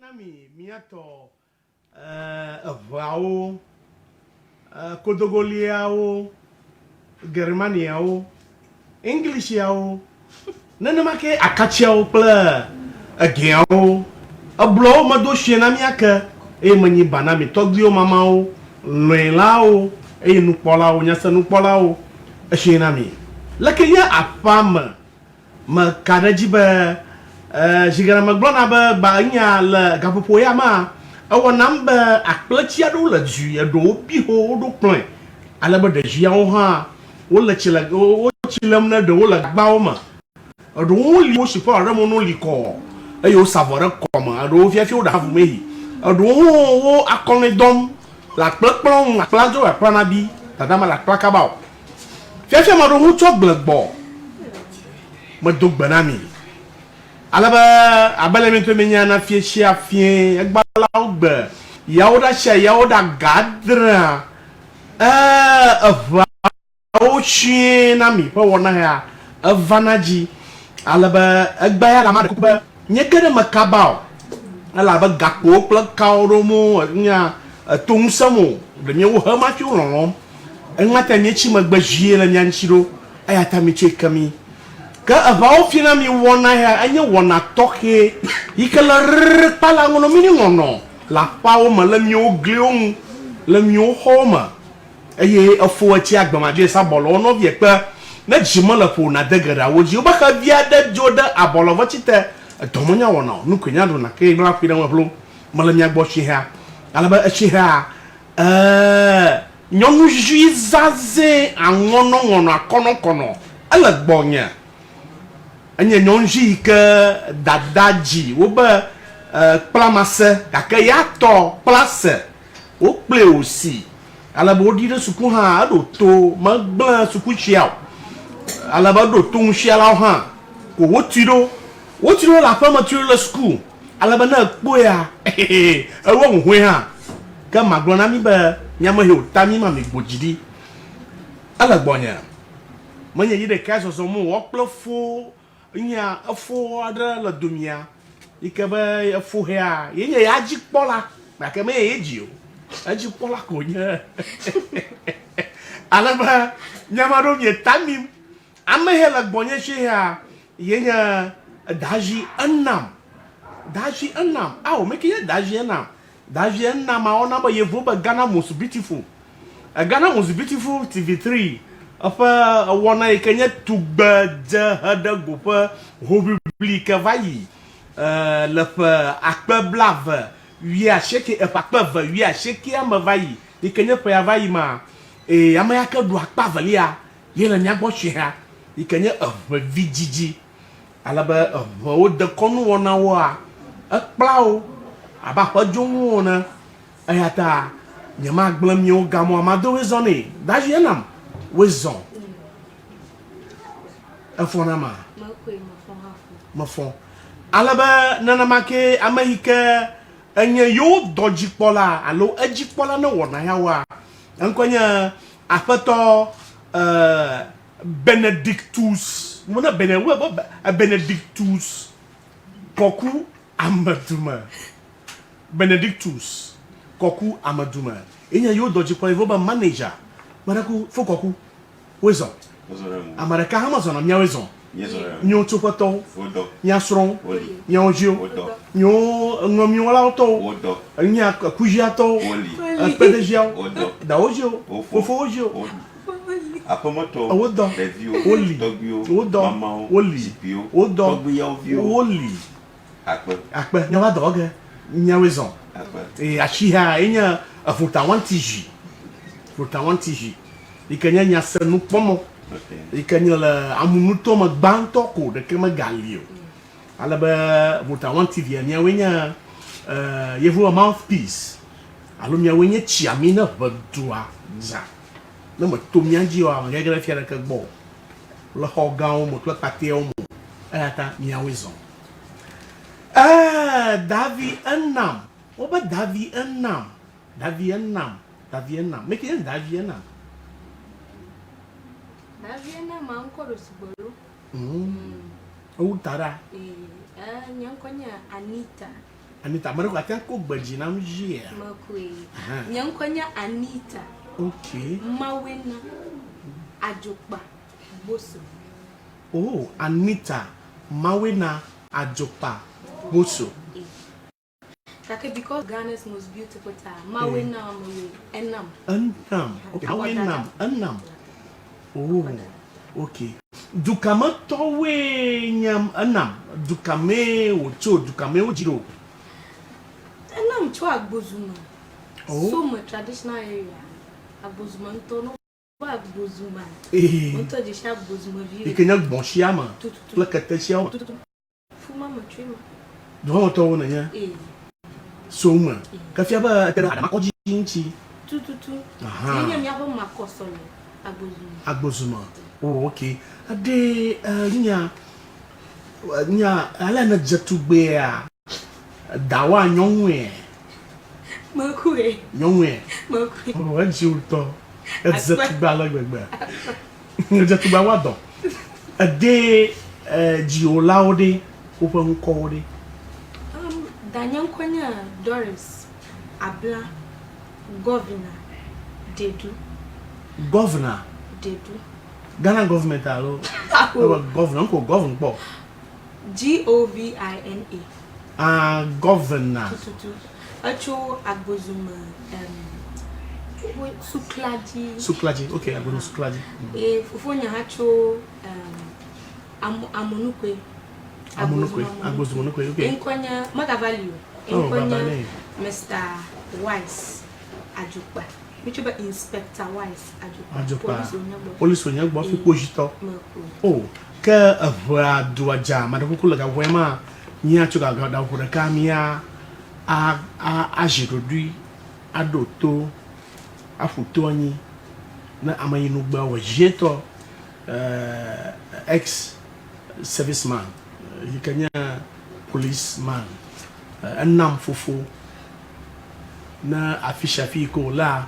Nami miato avao Kodogoliao Germaniao Englishiao Nanamake akachiao pla agiao ablo mado shena miaka mani banami toglio mamao loelao nupolao nyasa nupolao shena mi lakenya apama ma kadajiba jigara maglona ba nya la gapopoya ma awa namba akplachia do la ju ya do biho do plan ala ba de jia ha wala chila o chilam na do la gbawo ma do li o sipo ara mo no liko ayo savore koma do fia fia o da fu mehi do o akone dom la plakplon aklajo aplanabi tadama la plakabao fia fia ma do hu choglagbo ma do gbanami alaba abalemento menyana fie chia fie agbala ogbe yaoda sha yaoda gadra ava ochi na mi po wona ha avanaji alaba agbaya la ma kuba nyekere makabao alaba gakpo plakaoro mo nya tungsamo de mi wo ha ma chu ron enmata mi chi magbajie la nyanchiro ayata mi chekami ka avao fina mi wona ha anya wona toke ikala pala ngono mini ngono la pao mala mi ogleon la mi homa eye afo achi agbama je sa bolo no vie pe na jima la po na degara woji oba ka via de joda abolo vachite domonya wona nu kwenya do na ke bla fina wablo mala mi agbo shi ha alaba achi ha nyonu juizaze angono ngono akono kono ala gbonya anya nyonji ke dadaji wo ba plamase kake ya to place o ple aussi ala bo di de suku ha do to ma gban suku chiao ala ba do to nshia la ha ko wo tiro la fama tiro la school ala ba na po ya ewo nhwe ha ka maglona mi ba nyama he otami ma me gbojidi ala gbonya manya yi de kaso so mo wo plofo nya afo adra la dumia ikebe afo hea yenye ya jikpola maka me ejio ajikpola ko nya alaba nyamaro nye tamim amehela gbonye shea yenye daji annam aw make ye daji annam ona ba yevo ba Ghana most beautiful TV3 apa wana ikanya tugba jahada gopa hobiblika vai le akpa blave wi a sheke akpa va wi a sheke ama vai ikanya pa vai ma ama yaka du akpa valia yela nya gbo hwe ikanya vijiji alaba o de konu wona wa akplao aba hojo wona ayata nyama gblam yo gamo amado wezone daji enam wezon afonama mafon alaba nanamake amahika anya yo dojipola alo ajipola na wona yawa ankonya apato Benedictus mona Benedictus koku amaduma enya yo dojipola evoba manager maraku fokoku wezon amaraka hamazon amia wezon nyo chopato nya sron nya ojo nyo ngomiola to nya kujiato pedejiao da ojo fofo ojo apomoto odo oli odo oli odo oli akpe nya doge nya wezon achiha enya afuta wantiji ikanya nyasa nu pomo ikanya la amunuto magbanto ko de kema galio alaba buta wan TV nya wenya yevu a mouthpiece alo nya wenya chiamina badua za na mo to nya ji wa ngegere fiara ka gbo lo hogan mo to pate o mo ata nya wezon Davi annam oba Davi annam make it Davi annam Daviana mankoro suboro. O tara. Nyankonya Anita. Anita, mara ko atan ko gbaji na mjie. Makwe. Nyankonya Anita. Okay. Mawena Ajokpa Boso. Oh, Anita Mawena Ajokpa Boso. Okay, because Ghana's most beautiful time. Mawena Mawe Enam. Enam. Okay. Mawena Enam. Oh. Okay. Dukama towe nyam Enam. Dukame ocho, dukame ojiro. Enam cho Agbozuma. Oh. So much traditional area. Agbozuma ntono Agbozuma. Nto de chá Agbozuma viu. E que não bom chiama. Placata chiama. Fuma matrima. Não tô na ya. Soma. Kafia ba tera ada makoji nchi. Tututu. Aha. Nyam ya ba makosole Agbozuma. Agbozuma. Oh, okay. Ade nya ala na jatugbe a dawa nyonwe. Makwe. Nyonwe. Makwe. Oh, ajulto. Jatugbe ala gbegbe. Jatugbe wa don. Ade jiolaude open code. Danyankonya Doris Abla Governor Dedu. Governor. Dedu. Ghana government alo. Governor ko govern po. Govina. Governor. Tututu. Acho Agbozuma Suklaji. Okay, Agbozuma Suklaji. Fufonya hacho Amonukwe. Agbozuma Nukwe, okay. Enkonya Magavalio. Enkonya Mr. Wise Ajukpa. Which is Inspector Wise Ajukpa. Police Onyagbo fi pojito. Oh, ke avra duaja madakukula ga wema nya chuga ga da hura kamia a jirodui adoto afuto anyi na amayinu gba wa jeto ex serviceman yikanya policeman annam fufu na afisha fi ko la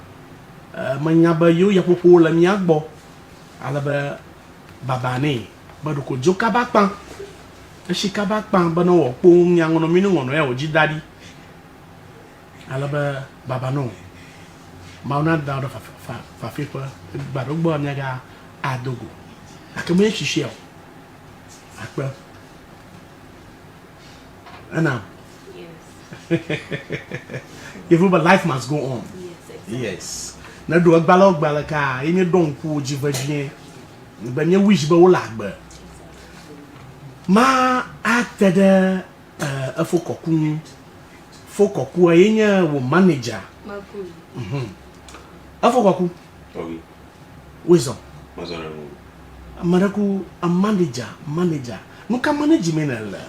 manyaba yo ya popo la miagbo alaba babane baduko joka bakpan shika bakpan bana wo po nyangono minu ngono ya oji dadi alaba babano mauna da fa fifa barugbo amyaga adogo akame shishe akpa ana Yes. Even but life must go on. Yes, exactly. Yes. Na do agbala ka emi don ku jivadie ba nya wish ba wala agba ma atada afokoku ayenya wo manager Makwe. afokoku Oui. wisdom Mazona mu. amaraku a manager no ka management la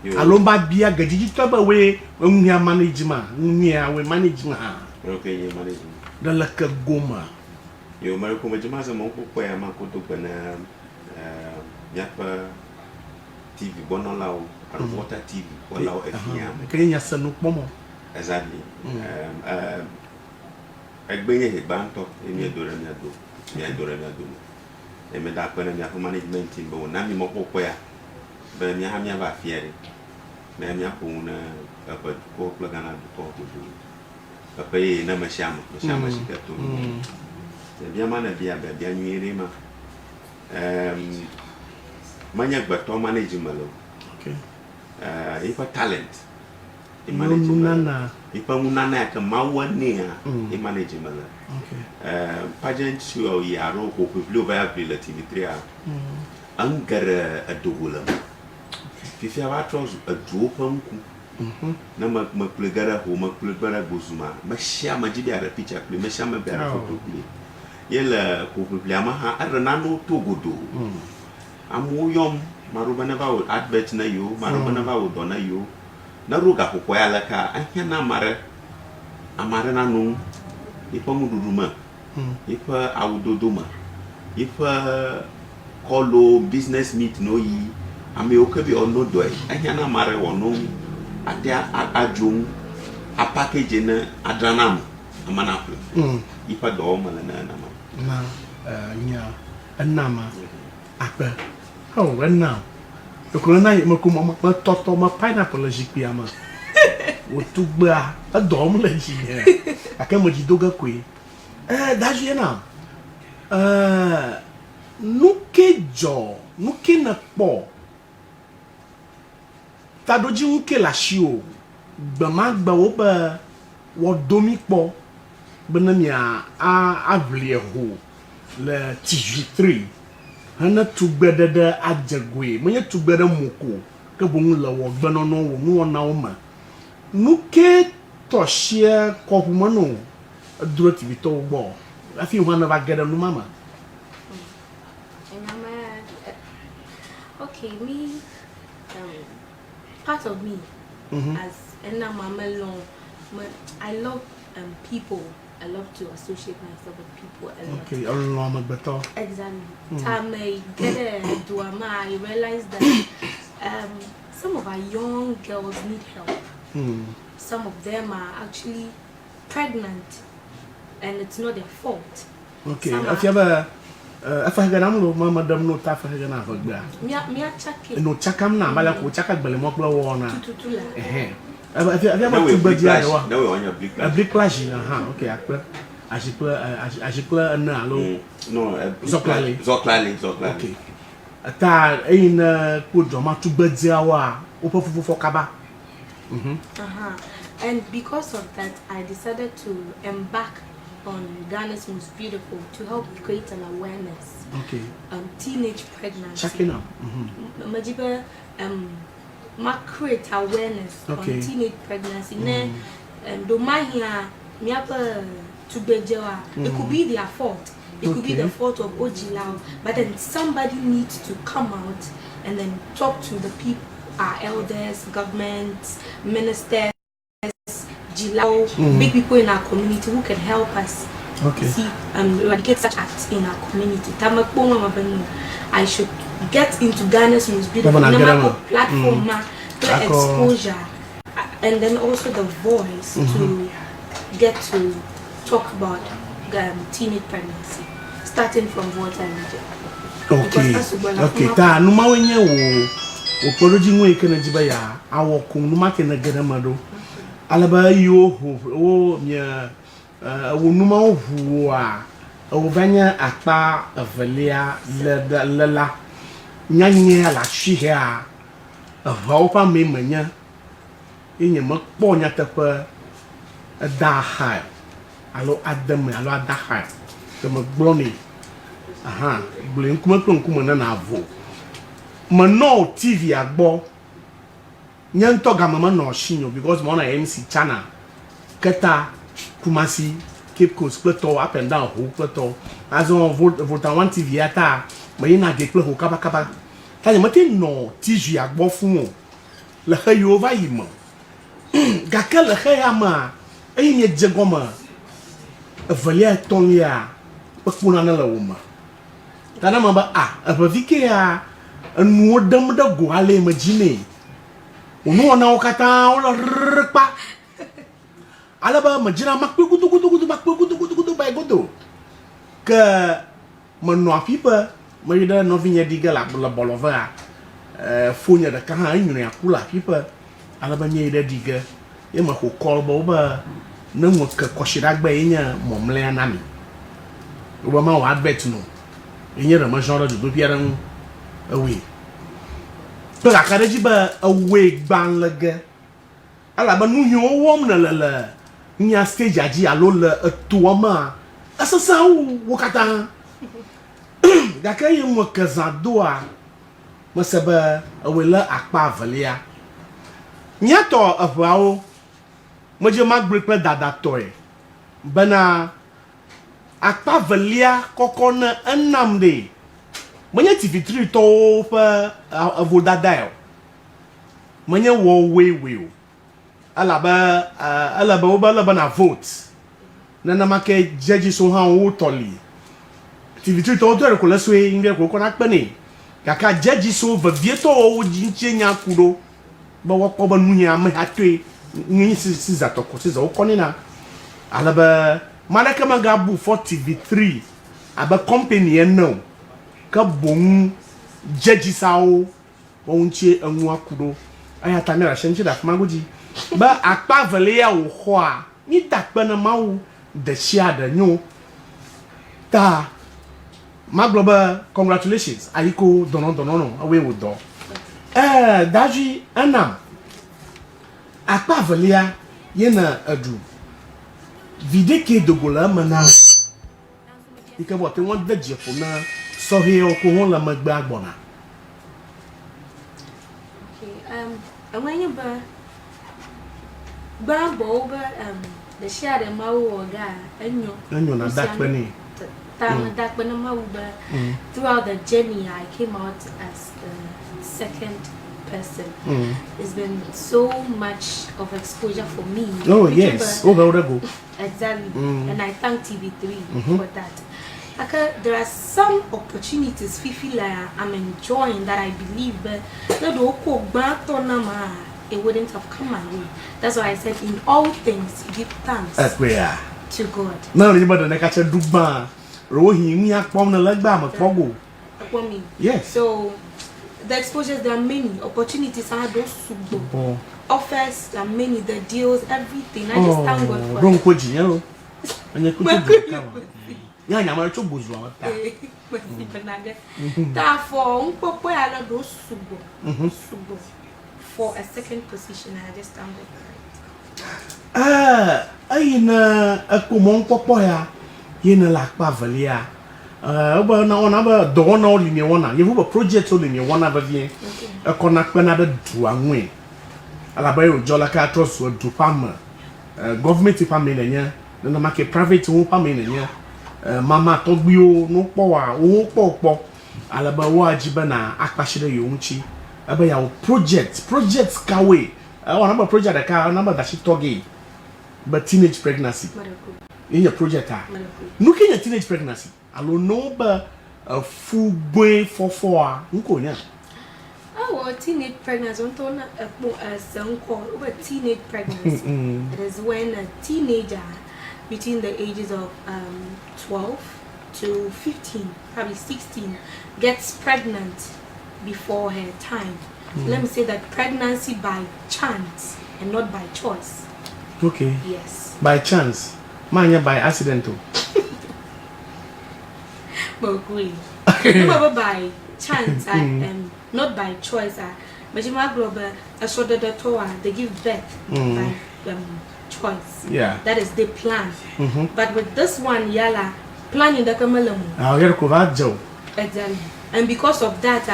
Yo. alomba bia gadiji to ba we nwia management nwia we management Okay, ye manage. dala ka goma Yo mara ko majima za mo ko ya ma ko to bana yapa TV bonolaw Water TV bonolaw FM. kenya sanu pomo Exactly. Egbenye he banto emi adore mi ado. Mi adore mi ado. Emi da ko na mi afọ management team bo na mi mo ko ya. Ba mi ha mi ba fiere. Me mi apo na apa ko plagana do ko do. Apa ye na mashama shikato. Bia mana bia nyere ma. Manya gbato manage malo. okay Ipa talent. Munana. Ipa munana ka mawane a manage malo. Okay. Pageant show yaro ko publio ba bila TV3 a. Angara adugula. Fifi abatros adropamku. Na makplegara ho makplegara gozuma. Mashia majibi ara picture play, mashia ma bera photo play. Yela ko publia ma ha arana no togodo. Amuyom maruba na ba advert na yo, maruba na ba dona yo. Na ruga ko ya laka ahia na amare na no. Ipa muduruma. Ipa awudodoma. Ipa kolo business meet no yi. Ame okebi ono doi. Ahia na amare wono ade ajung a package na adranam amana plo. Ipa do mala na na nya anama apa oh now ko na me ko ma toto ma pineapple le jikpi ama o tugba a dom le jine aka mo jidoga kwe da jena nuke jo nuke na po ta doji nuke la shio gbama gba wo ba wo domi po benamia a vlie ho le tijitri hana tugbede de ajagwe menye tugbede moko ke bon le wo gbeno no wo mu ona wo ma nuke toshie kopumano duro tivito gbo afi ho na ba gede no mama. Okay, me part of me as Enna Mama Long, I love people. I love to associate myself with people a lot. Okay, Allah better. Exactly. Time I get a duama, I realized that some of our young girls need help. Some of them are actually pregnant, and it's not their fault. Okay, if you ever afahaganam lo mama dam no tafahagana hogba. Mia chake. No chakam na mala ko chaka gbele mo gba wona. Tututula. If you ever to badia do. No we on your big A big clash okay, akpe. Ashikla na lo. No, Zoklali. Okay. Ata in ko joma to badia wa opofufu fokaba. And because of that, I decided to embark on Ghana's Most Beautiful to help create an awareness. Okay. Teenage pregnancy. Checking up. Majiba create awareness on teenage pregnancy. Do my here miapa to bejewa. It could be their fault. It could be the fault of Ojilao, but then somebody needs to come out and then talk to the people, our elders, governments, ministers, Jilao, big people in our community who can help us see eradicate such acts in our community. I should get into Ghana's Most Beautiful platform, the exposure, and then also the voice to get to talk about teenage pregnancy, starting from water and okay. Ta numa wenye wo poroji nwe kana jiba ya awoko numa kena gana mado alaba yo wo mia wo numa wo a wo banya akpa avelia la nyanye ala hwe a ho pa me manya enye makpo nya tepe da ha alo adam alo ada ha ke magboni blen kuma na avo mano TV agbo nyanto gamama no shinyo because mo na MC channel keta Kumasi Cape Coast plateau up and down ho plateau as on volta one TV ata me na de ho kaba ta je mate no TV agbo fun le hayo va yimo gaka le hayama enye jegoma valia tonya pakuna na la woma tana mamba avike ya anu dam da go ale imagine onu ona okata ola rpa alaba majina makpe kutu ba godo ke mano apipa mayida no vinya diga la bolova fonya da kan anyunu akula apipa alaba nyida diga e ma ko kolbo ba na mo ka koshira gba enya momle anami oba ma wa advert no enye ra ma genre de dopiaran away to la kareji ba away gbanlega ala ba nu hu wom na la nya stage aji alo le tuama asasa wo kata ga kai mo kazadoa mo seba awela akpa valia nya to afao mo je mag break pe dada toy bana akpa valia kokona enamde manya TV3 to pa avoda dial manya wo we alaba oba na vote na make judge so han wo toli TV3 to do ko leso e ngre ko na pene kaka judge so va vieto wo jinche nya kudo ba wo ko ba nunya ma atwe nyi si za to ko si za wo konina alaba malaka magabu for TV3 aba company no ka bon judge sao onche anu akudo aya tamira shenche da magoji ba akpa vele ya wo ho a ni dakpe na mawu de shia de nyo ta magloba congratulations ayiko dono awe wo do daji anam akpa vele ya yena adu videke dogola mana ikabo te won de jefo na so he oko won la magba agbona. And when you Bambo, the shadow Mawoga, and you na that penny. That when a throughout the journey, I came out as the second person. It's been so much of exposure for me. Oh, yes. Go. Exactly. And I thank TV3 for that. There are some opportunities I'm enjoying that I believe, but it wouldn't have come my way. That's why I said, in all things, give thanks to God. Now, anybody that catch a duba, rohi me a palm the leg bam, a yes. So, the exposures, there are many opportunities. I those offers, there are many, the deals, everything. I just thank God for don't quit you, and you could yeah, I'm a trouble. Therefore, for a second position, I just stand I na a common popoya, in a lack bavalia. Well, now another door all in your one. You have a project all in your one other year. A connect another Duangway. Alabayo Jolaka trust or Dupama. Government department in here, then the market private home in here. Mama Tobio no power, oh popo. Alabawa Jibana, Akashida Yunchi. About projects kawe. I want a project that car number that she toge. But teenage pregnancy. In your project, looking at teenage pregnancy. I don't know but a full boy for 4. Oh, teenage pregnancy. Don't know a song called over teenage pregnancy. It is when a teenager between the ages of 12 to 15, probably 16, gets pregnant before her time. Let me say that pregnancy by chance and not by choice. Okay. Yes. By chance. Mine by accident. But never by chance and not by choice. But you might global a sort of the they give birth by choice. Yeah. That is they plan. But with this one, yala planning the kamalamu. I'll get a Joe. Exactly. And because of that,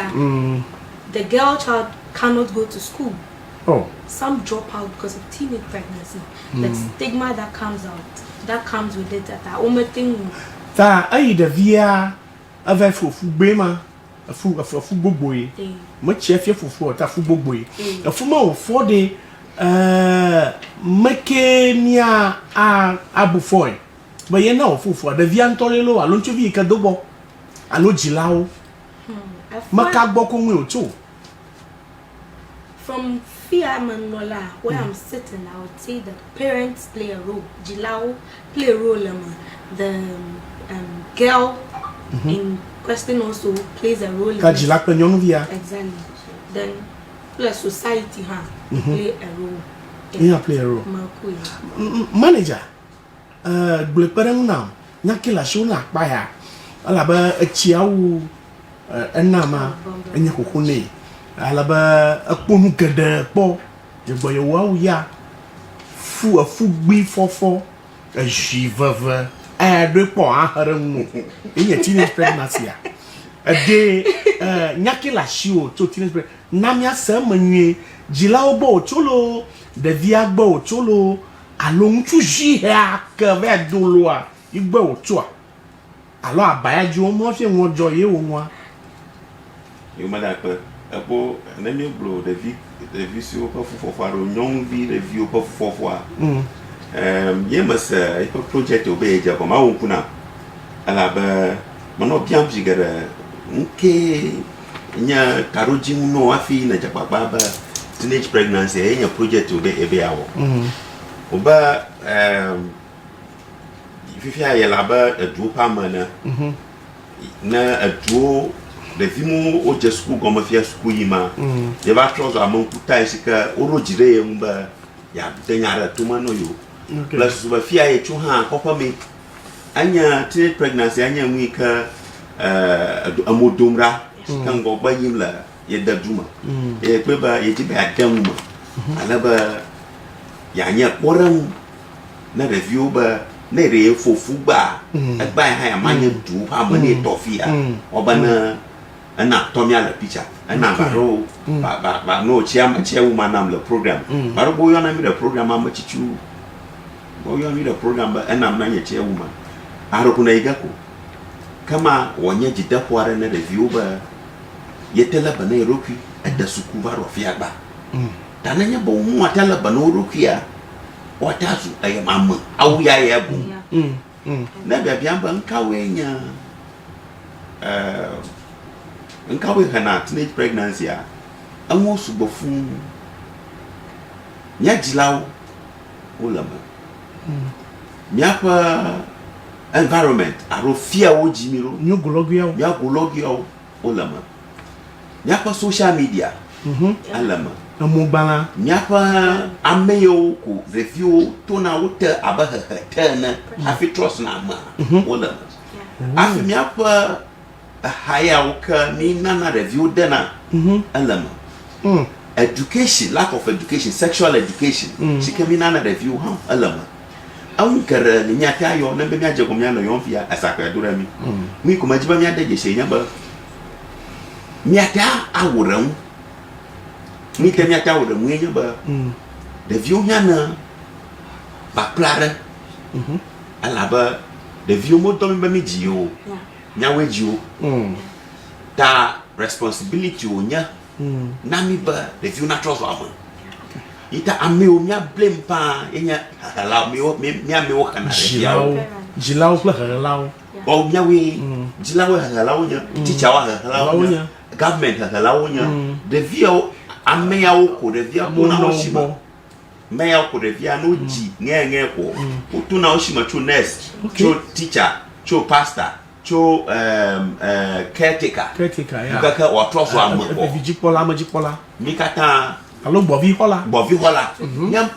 the girl child cannot go to school. Oh. Some drop out because of teenage pregnancy. The stigma that comes out, that comes with it. That only thing. That I the via a very full bema, a full boy. Much if you for a full boy. A full 4 day Mekenia Abufoy. But you know, for the Viantolelo, I don't you be a cadobo. I know Gilao. Makaboko too. From Fiamanola, where I'm sitting, I would say that parents play a role. Gilao play a role. The girl in question also plays a role. Exactly. Then plus society play a role. Yeah, play a role. Manager, Bleperang now, Nakila Shuna Baya, Alaba a Chiao. Enama enyakokune alaba akponu gede po jeboye wa ya fu gbi fofo jiveve do po aharemu enya teenage pregnancy a de nyakila shio to teenage pregnancy namia samanwe jila obo cholo de via gbo cholo alonchu ji ha ka ve doloa igbo otua alo abayaji o mo fi won joye won You might have a bow and then you blow the visual for young V, the view of 4. You must a project obey Jacob Maupuna. Alaba Monopiam Jigger, okay, Nya Karuji no Afi, Najababa, teenage pregnancy, and your project obey a bear. Oba, if you have a laba, a duo palmer, na a duo. Ɖevi mu o dze suku gɔme fia suku yi ma. Ye va trɔ zɔ ame ŋkuta yi si ke woɖo dzi ɖe ye ŋu be yeade nya ɖe tome no yo. Le susu be fia ye tso hã kɔƒe me. Anye teenage pregnancy anye nu yi ke emo dom ɖa. Ke ŋgɔgbe yim le ye de du me. Ye kpe be ye dzi be yeade ŋu me. Ale be yeanye kpɔɖeŋu ne ɖeviwo be ne ɖe fofu gba egba ya hã ya manye du ƒe ame ne tɔfia wobe ne ena tɔmia le picture ena baro ba no chia wo nam le program baro bo yɔna mi le program ame tsitsiwo bo yɔna mi le program be enam na nye chia wo ma aro kuna yiga ko kama wonye dzideƒo aɖe ne ɖeviwo be yete le be ne yeɖokui ede suku va ɖo fia gba ta nenye be wo ate le be ne woɖokuia watazu ame awu ya ya bu na bia be nkawe nya nkawe hana teenage pregnancy a anwo sugbɔ fu nya dzilawo wo le me miaƒe environment aro fiawo dzimiro nyagologiawo wo le me miaƒe social media ele me Mobala. Miaƒe ame yiwo ko ɖeviwo tona wo te abe hehe te ene hafi trɔs na ama wo le me. Hafi miaƒe hayawo ke mi nana ɖeviwo dena ele me. Education, lack of education, sexual education, si ke mi nana ɖeviwo hã ele me. Eŋu geɖe le miate ayɔ ne be miadze ko mianɔ yɔm fia esakpe do ɖe mi. Mi ko me dzi be miade dzesi nye be miate awɔ ɖe ŋu. Mi te mi ata wo de mu nye be ɖeviwo hã ne bakpla ɖe elabe ɖeviwo modɔ mi be mi dzi o miawoe dzi o ta responsibility wo nye na mi be ɖeviwo natrɔ zɔ ame yi ta amewo mia blame pa yenye helawo miamewo hena ɖeviawo dzilawo kple helawo o miawoe dzilawo helawo nye teacherwo helawo nye government helawo nye ɖeviawo ameyawo ko ɖevia tona wo si me meyawo ko ɖevia no dzi ŋeŋe ko wotona wo si me tso nurse tso teacher tso pastor tso caretaker ya keke wòatrɔ zɔ ame vidzikpɔla amedzikpɔla mi katã alo gbɔvixɔla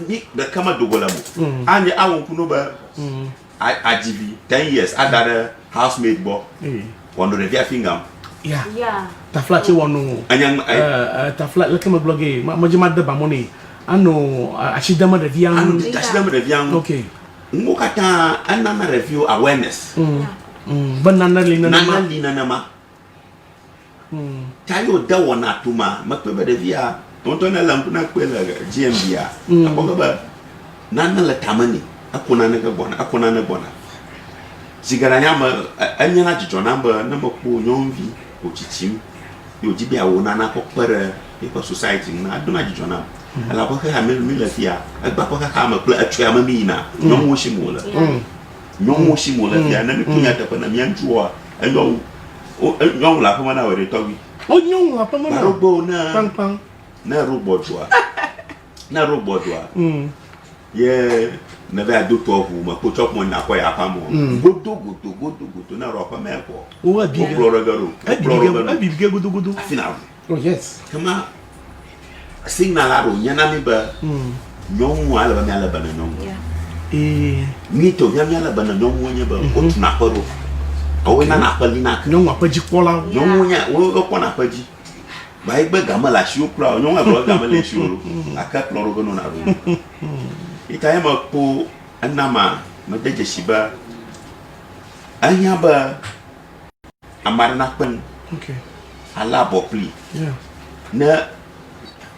mi ɖeke medogo le mo anye awɔ ŋku no be adzivi 10 years ada ɖe housemaid gbɔ wòanɔ ɖevia fingam tafla che wonu tafla leke me bloge ma je ma de ba moni ano ashidama de via okay ngo kata anana review awareness banana lina ma tayo da wona tuma makpe be de via tonto na lampu na kpe la GMB a akoko ba nana le tamani akona ne gbona akona ne gbona zigara nyama anya na jijo na mba na mako nyomvi ochichim yo jibia wo nana ko pere e society na aduna jijo na ala ko ha mi la fia agba ko ha ma pla atwa ma mi na nyomo shimola nyomo shimola fia na mi kunya ta pa na mi antuo enyo nyomo la ko na we de towi o nyomo la pa ma na robo na pang na robot wa ye na be adoto ohu ma ko chop mo na ko ya pa mo godo na ro pa me ko o abi glorogaro abi godo afina oh yes kama signal aro nyana mi ba nyomu ala ba mi ala ba na nyomu mi to mi ala ba na nyomu nya ba o tuna paro o we na pa lina nyomu apaji kola nyomu nya o ko na paji ba igbe gama la shi o kura nyomu abro gama le shi o aka kloro no na ro itaye ma ko anama ma deje shiba anya ba amara na pen okay ala bopli na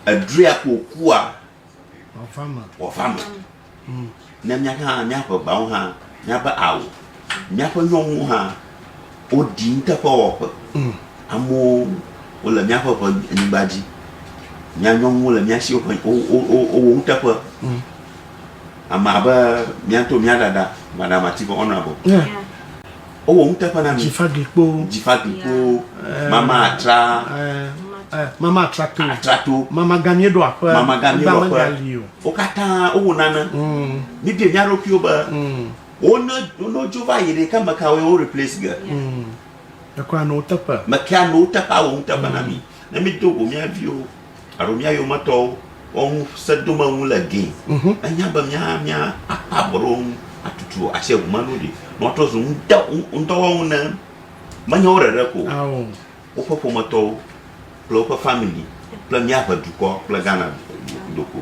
adria ko kuwa o fama na nya ha nya ko ba ha nya ba awo nya ko nyomu ha o di nta ko o amo o la nya ko nbaji nya nyomu la nya si o o nta ko ama ba mianto miadada madam ativo honorable o wo nta pa na mi jifaglikpo mama atrato mama gamie do apa o kata o nana mi bi mi aro ki o ba o no jova yire kama ka o replace ga kwa no tapa makia no tapa o tapa na mi na mi do o mi avio aro mi ayo mato on sedo ma wu la gen anya ba mia apaboro atutu ahye wo no de no to so ndo na manya orere ko o popo mato plo family pla mia ba du ko pla Ghana doko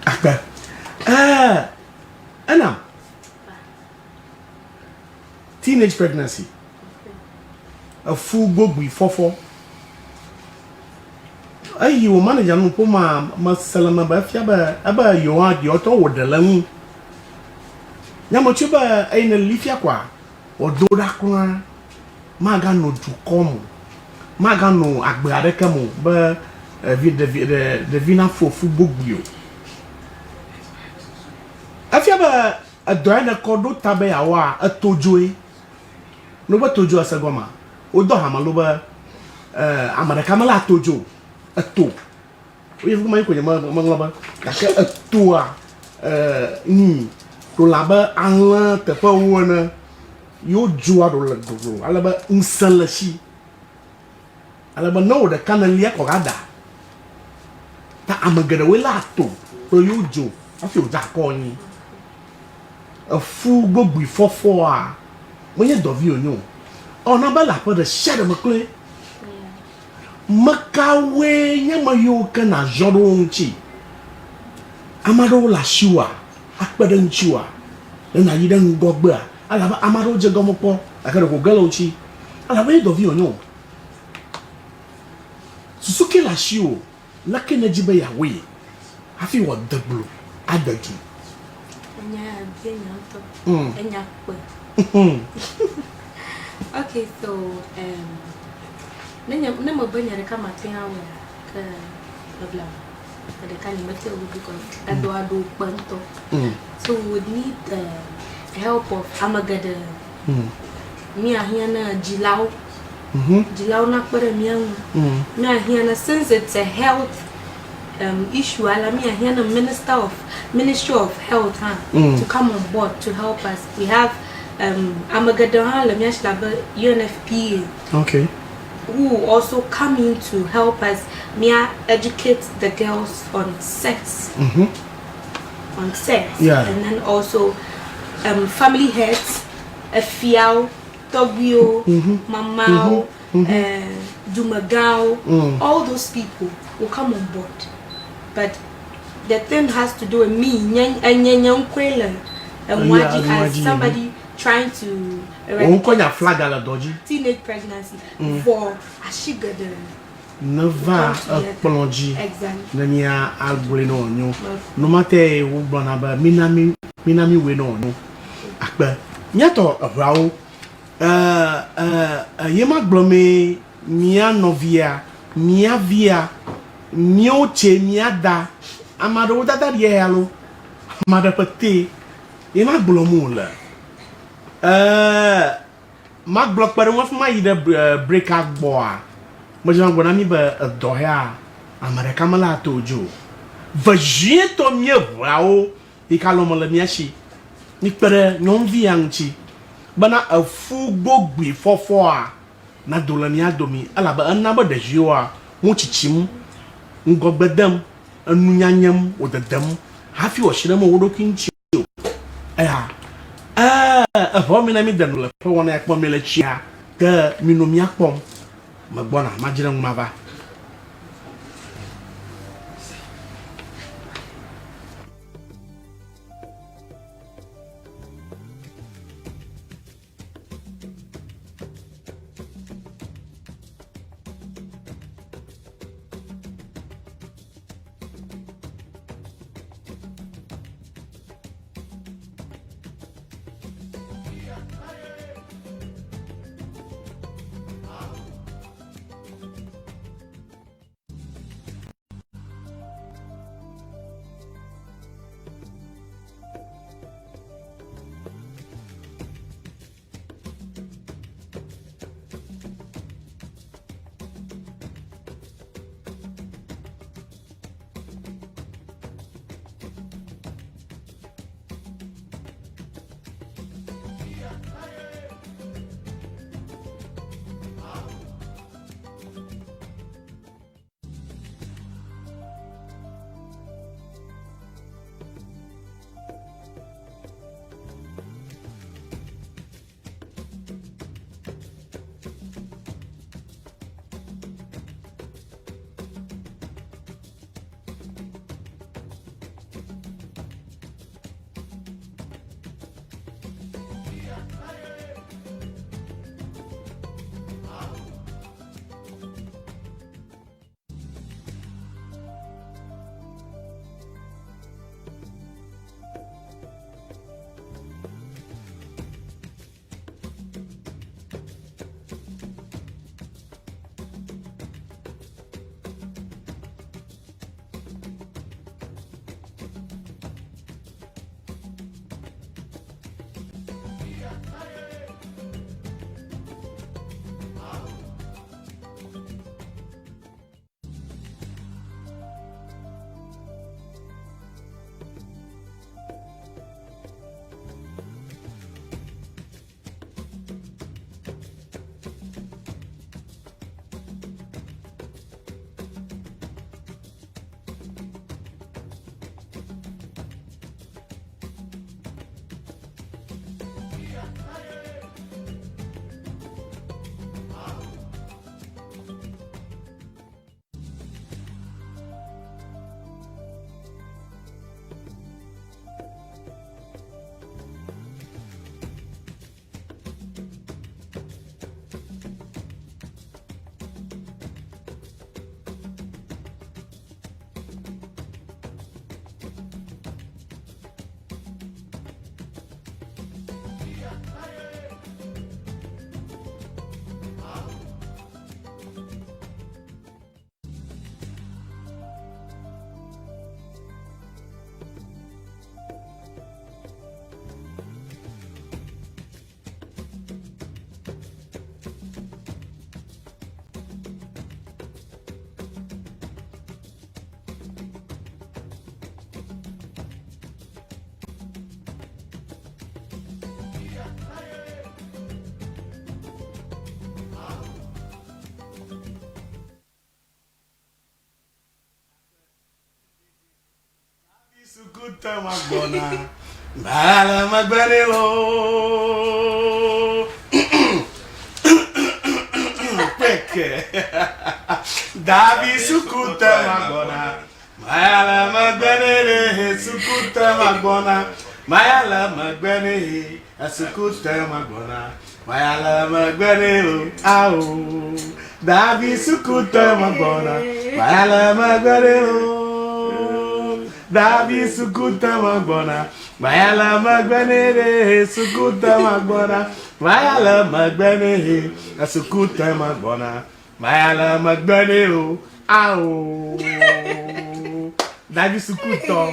akba ana teenage pregnancy a full gbogbo ifofo ayi wo manager no po ma salama ba fia ba aba yo a de oto wo de lan nyamo chuba ai na lifia kwa odora kwa maga no du komo maga no agbe adeka mo ba de vina fofu gbogbo afia ba adoa na kodo tabe ya wa atojoe no ba tojo asagoma odo hamalo ba amara kamala atojo ato oye fu mai ko nyama ba ka ato a ni to laba anla te pa wona yo joa do la do alaba insalashi alaba no de kanalia ko gada ta amagada we la ato to yo jo afi o ja ko yin afu gbogbo ifofo a mo ye dovi onyo ona ba la po de shade makle makawe nyama yo kana joro nchi amado la shiwa akpede nchiwa na yide ngogbe alaba amado je gomopo akere ko galo nchi alaba ye dovi onyo susuke la shiwo lakene jibe ya we afi wo deblo adaju Okay, so nemo banyere kama tenga we ka bla the kind of material because ado panto so we would need the help of amagada mi ahiana jilao na kwere mi ahiana since it's a health issue ala mi ahiana Ministry of Health to come on board to help us. We have amagada la mi ashlaba UNFPA okay who also come in to help us educate the girls on sex. Yeah. And then also family heads, Fiao, Tobio, Mamao, Dumagao, all those people will come on board. But the thing has to do with me, as somebody trying to teenage pregnancy for a sugar. Nova apology na nia agbole no nyo no mate wo blona ba minami we no no akpa nyato abrawo yema glome mia novia mia via mioche mia da amado dada die halo amada pete yema glomo la mag block pare won fuma yide break out boy mo jang bona mi ba doya amara kamala tojo vajieto mie brao ikalo le miachi ni pere nyom vianchi bana afu gbogbi fofo a na dolani adomi alaba anaba de jiwa mu chichim ngogbedam anunyanyam wodedam hafi wo shirema wodokinchi aya avomina mi danula pe wona yakpo mele chia ka minomi akpom magbona majira ngmava Sukuta Magbona. Bala Magbanelo. Peke. Davi Sukuta Magbona. Bala Magbanele. Sukuta Magbona. Mayala Magbane. Sukuta Magbona. Mayala Magbanelo. Au. Davi Sukuta Magbona. Mayala Magbanelo. Davi Sukuta Magbona. Mayala Magbanele. Sukuta Magbona. Mayala Magbanele. Sukuta Magbona. Mayala Magbanele. Au. Davi Sukuta.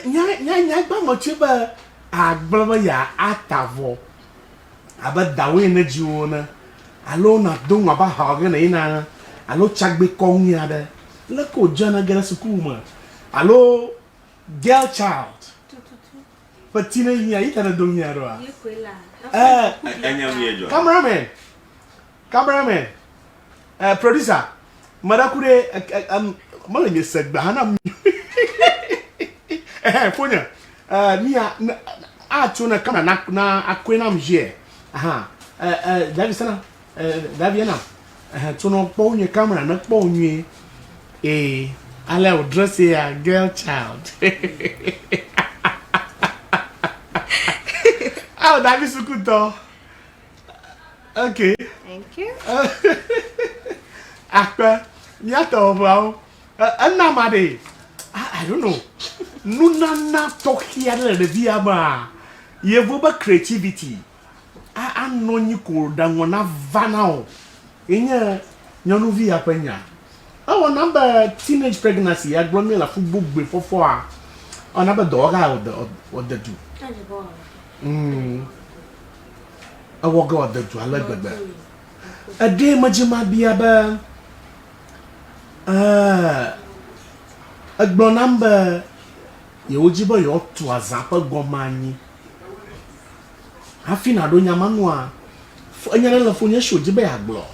Nya ba mo chiba agblaba ya atavo. Aba dawe na jiwona. Alo na don aba haga na ina. Alo chagbe konya da. La ko jana gara sukuma. Alo girl child. Patina nya ita na don nya ro. Anya miejo. Cameraman. Producer. Madakure mala nye segba hana. Fonya. Nia atuna kama na akwena mje. Aha. Davi sana. Davi na. Tuno ponye camera na ponye. Ale o dress ya girl child. Oh, Davi Sukuta. Okay. Thank you. Akpa, nyato bro. Anamade. I don't know. Nuna talk here the via ba. Ye voba creativity. I know you could than one vanao. Inya nyonu via penya. Our number teenage pregnancy. I grown me la football before 4. Another dog out what they do. I walk out the do. I like that. A day majima biaba. A grown number. You jibo yo to a zappa gomani. Afina do nyamanwa. For any funya should jibe aglo.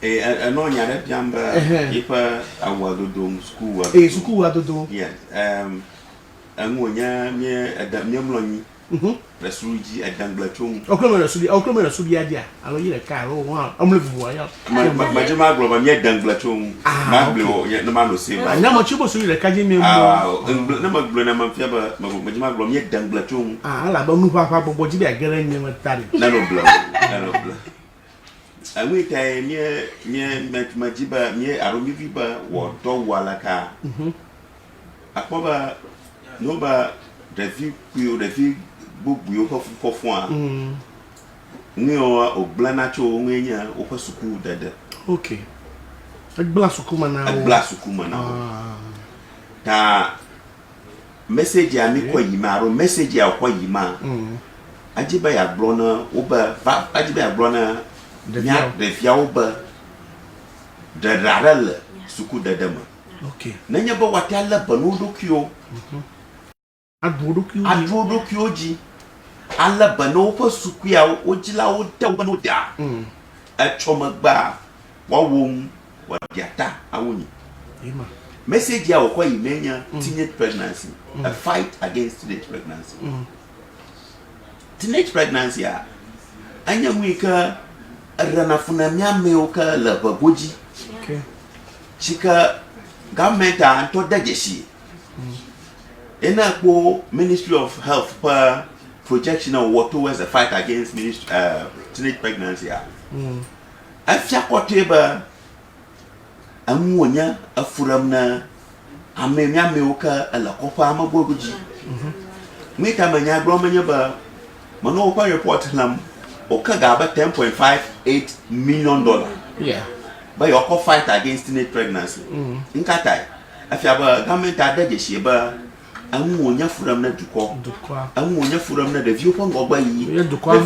No nyare jamba ipa awadodo school. School wadodo. Yes. Anwonya me adamnyamlonyi. Rasuji adangblachum. Okroma rasuli adia. Alo yire ka ro wa. Amlevu ya. Majema globa me adangblachum. Mablo no mano seba. Na mo chibo suli ka je me mo. Na maglo na mamfia ba majema globa me adangblachum. Ala ba nu papa bobo jibe agere nye matari. Na no blo. Anwi kai me majiba me aromi viba wo do walaka. Akoba no ba refi gbogbo yo fofo a ni o oblana cho onwenya o kwa suku dada. Okay. Agbla sukuma na. Ta message ya mi kwa yima ro message ya kwa yima. Ajiba ya blona oba ajiba ya blona nya refia oba dadarala suku dada ma. Okay. Nanya ba watala banodo kyo. Adwodo kyoji. Alla bano po sukuya ojila o tawbano da. Achomagba wawom wadiata awoni. Message ya okwa imenya teenage pregnancy. A fight against teenage pregnancy. Teenage pregnancy ya anya wika ranafuna myameuka la baboji. Okay. Chika government anto dajeshi. Enakbo Ministry of Health per projection of what towards the fight against teenage pregnancy. Afia kwateba amuonya afuramna amemya meuka ala kopa amagogoji. Mwita manya gromanya ba mano kwa report lam okaga ba $10.58 million. Yeah. But you call fight against teenage pregnancy. Inkatai. Afia ba government adajeshi ba amuonya furam na dukwa amuonya furam na the view pon gogba yi dukwa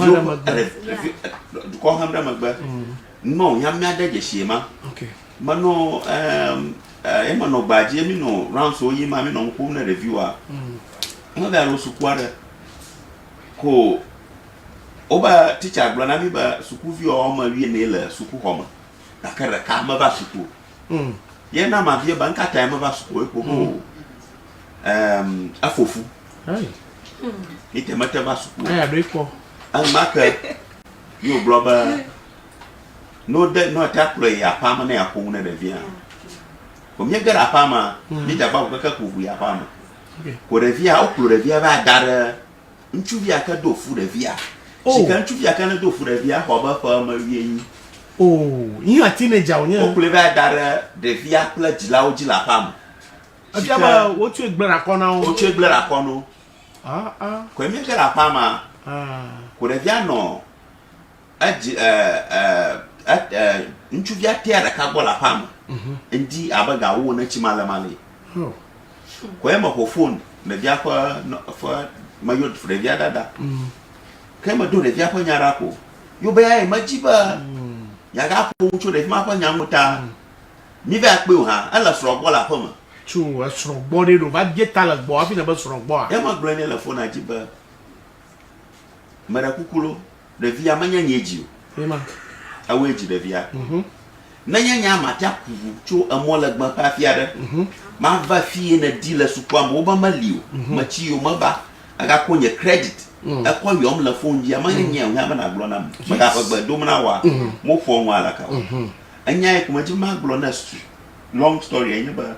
hamra magba no ya mi adaje shema. Okay. Mano emano baje mi no round so yi ma mi no nko na reviewer no da ro sukwara ko oba teacher agba na mi ba suku vi o ma wi na ile suku homa akara ka ma ba suku ye na ma vie ba nka time ba suku e ko afofu Hey. itematema suku Hey, adeko. amaka yo bloba no de no ataklo ya pama na ya ko na de via ko me gara pama ni da ba ko ka ku ya pama ko de via o klo de via ba dare nchu via ka do fu de via sika nchu via ka na do fu de via ho ba fa ma wie yi Oh, you are teenager on o klo ba dare de via pla jila o jila pama Afiaba, what you gbera kona o che gbera kono ah. ko me gara pama ko de via no nchu via tiara ka bola pama ndi abaga wo na chimala male ko ema ko phone na via kwa mayo de via dada kema do de via kwa nyara ko yo be ai majiba ya ga ko nchu de ma kwa nyamuta mi va pe o ha ala soro bola pama Chu a strong body do va get tala bo afi na ba strong bo. ema grene la phone ajiba mara kukulo de via manya nyeji Ema. aweji de via na nyanya mata kuvu cho amola gba pa fiada ma va fie na dealer su kwa mo ba malio ma chi yo ma ba aga konye credit akwa yom la phone ya ma nyanya nya ba na glo na ma ka gba do na wa mo fo nwa ala ka anya ko ma ji ma glo na stu long story anya ba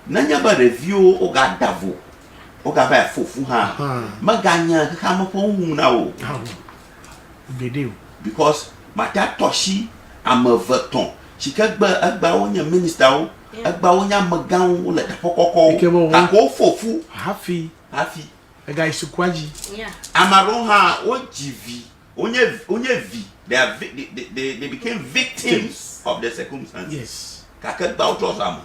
nanya ba review o ga davo o ga ba fofu ha ma ganya ka ma po hu na o Video. because mata toshi amaveton chikagba agba wonya minister wo agba wonya magan wo le tapokoko ako fofu Hafi. afi A guy sukwaji. Yeah. amaro ha o gv onye v they became victims of the circumstances Yes. kakagba o trosam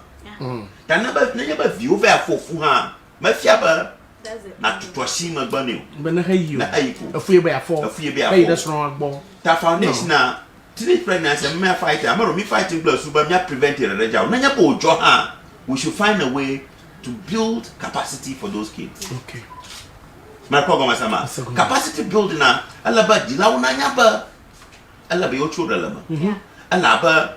tanaba nanya vi over fofu ha mafia ba That's it. na tutoshi magbani But na hayu. na ayiko Afuye ba ya fo. Afuye ba ya Hey, fo. that's wrong agbo. ta foundation na teenage pregnancy me fight amaro me fighting plus super me prevent it reja na nya bo jo ha we should find a way to build capacity for those kids Okay. my program sama capacity building na alaba dilaw na nya ba alaba yo chura lama alaba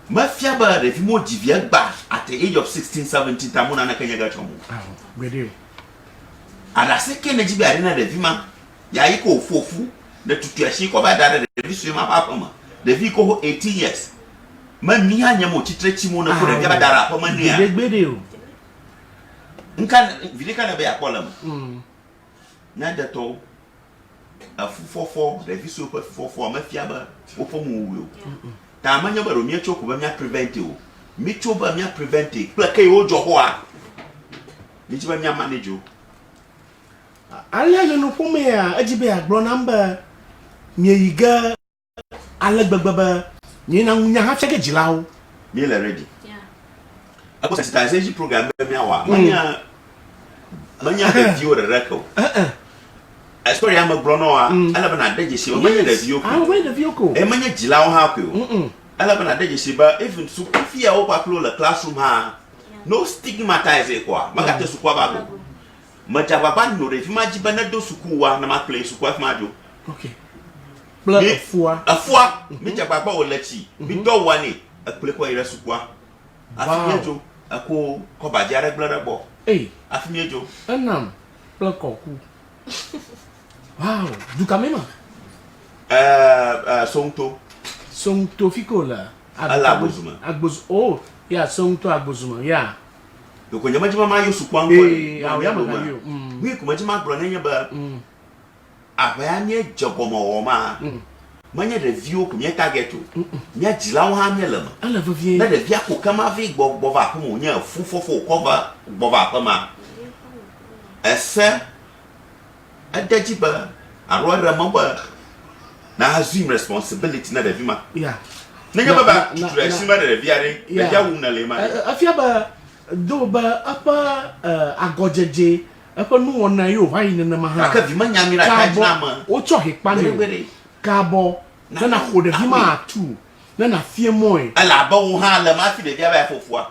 mafia ba de fi mo divia gba at the age of 16 17 tamuna na kanya ga chomo Video. ada se ke na jibi arena de vima ya yi ko fofu de tutuashi ko ba da de visu ma papa ma de vi ko 18 years man ni anya mo chitrechi mo na ko de ba dara pa man ni a Video. nkan vidika na be akola ma na de to afufofo de visu ko fofo ma fia ba wo po mu wo ta manya ba ro mi choko ba mi prevent o mi choba mi prevent e pla kai o jo ho a mi chi ba mi manage o Ale no pome ya ajibe agbo number nye yiga ale gbagbaba nye na nya ha cheke jilawo mi le ready Yeah. ako sensitization program be mi awa manya review the record story am brono a ala bana deje se manya review ah where the vehicle e manya jilawo happy o ala bana deje se ba even su kufia o pa klo la classroom ha no stigmatize kwa magate su kwa ba ko majaba no re fi maji bana do suku wa na ma play su kwa ma jo okay blood afua mi jaba ba o lechi mi do wani a play kwa ire su kwa afi jo ako ko ba jare blood bo eh afi jo anam blood koku wow dukamema song tofiko la agbozuma oh yeah song to agbozuma yeah do ko nyama jima ma yo su kwa nko ah ya ma yo mi ko majima bro na nya ba abaya nye jogomo wo ma manya review ko nye target o nya jila wo ha me lama ala vavie na de via ko kama vi gbo va ko mo nya fufofo cover gbo va ko ma ese adajiba arora mamba na assume responsibility na de vima yeah na nya baba direction ba de via re be ja wu na le ma afia ba do ba apa agojeje apa nu wona yo why na ma ha aka vi ma nya mi ra ka jina ma o cho he pa ni kabo na ko de vima atu na fie moy ala ba wo ha la ma fi de via ba fofua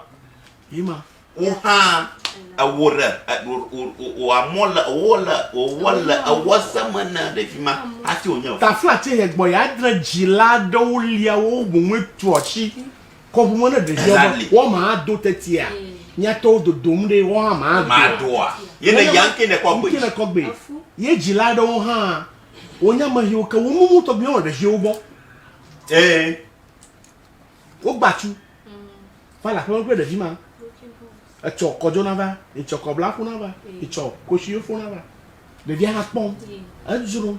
yima wo ha awora o amola o wala awasamana de vima ati onya ta flat he gbo ya dra jila do lia wo bu nwetu ochi ko bu mo na de yo wo ma do tetia nyato do domde wo ha ma doa ye na yanke ne kwa Nke na kogbe ye jila do ha onya ma hi o ka wo mu to bi on de je obo o gbatu fala ko gbe de bima e cho kojo na ba e cho kobla fu na ba e cho koshi fu na ba de dia ha pom a juro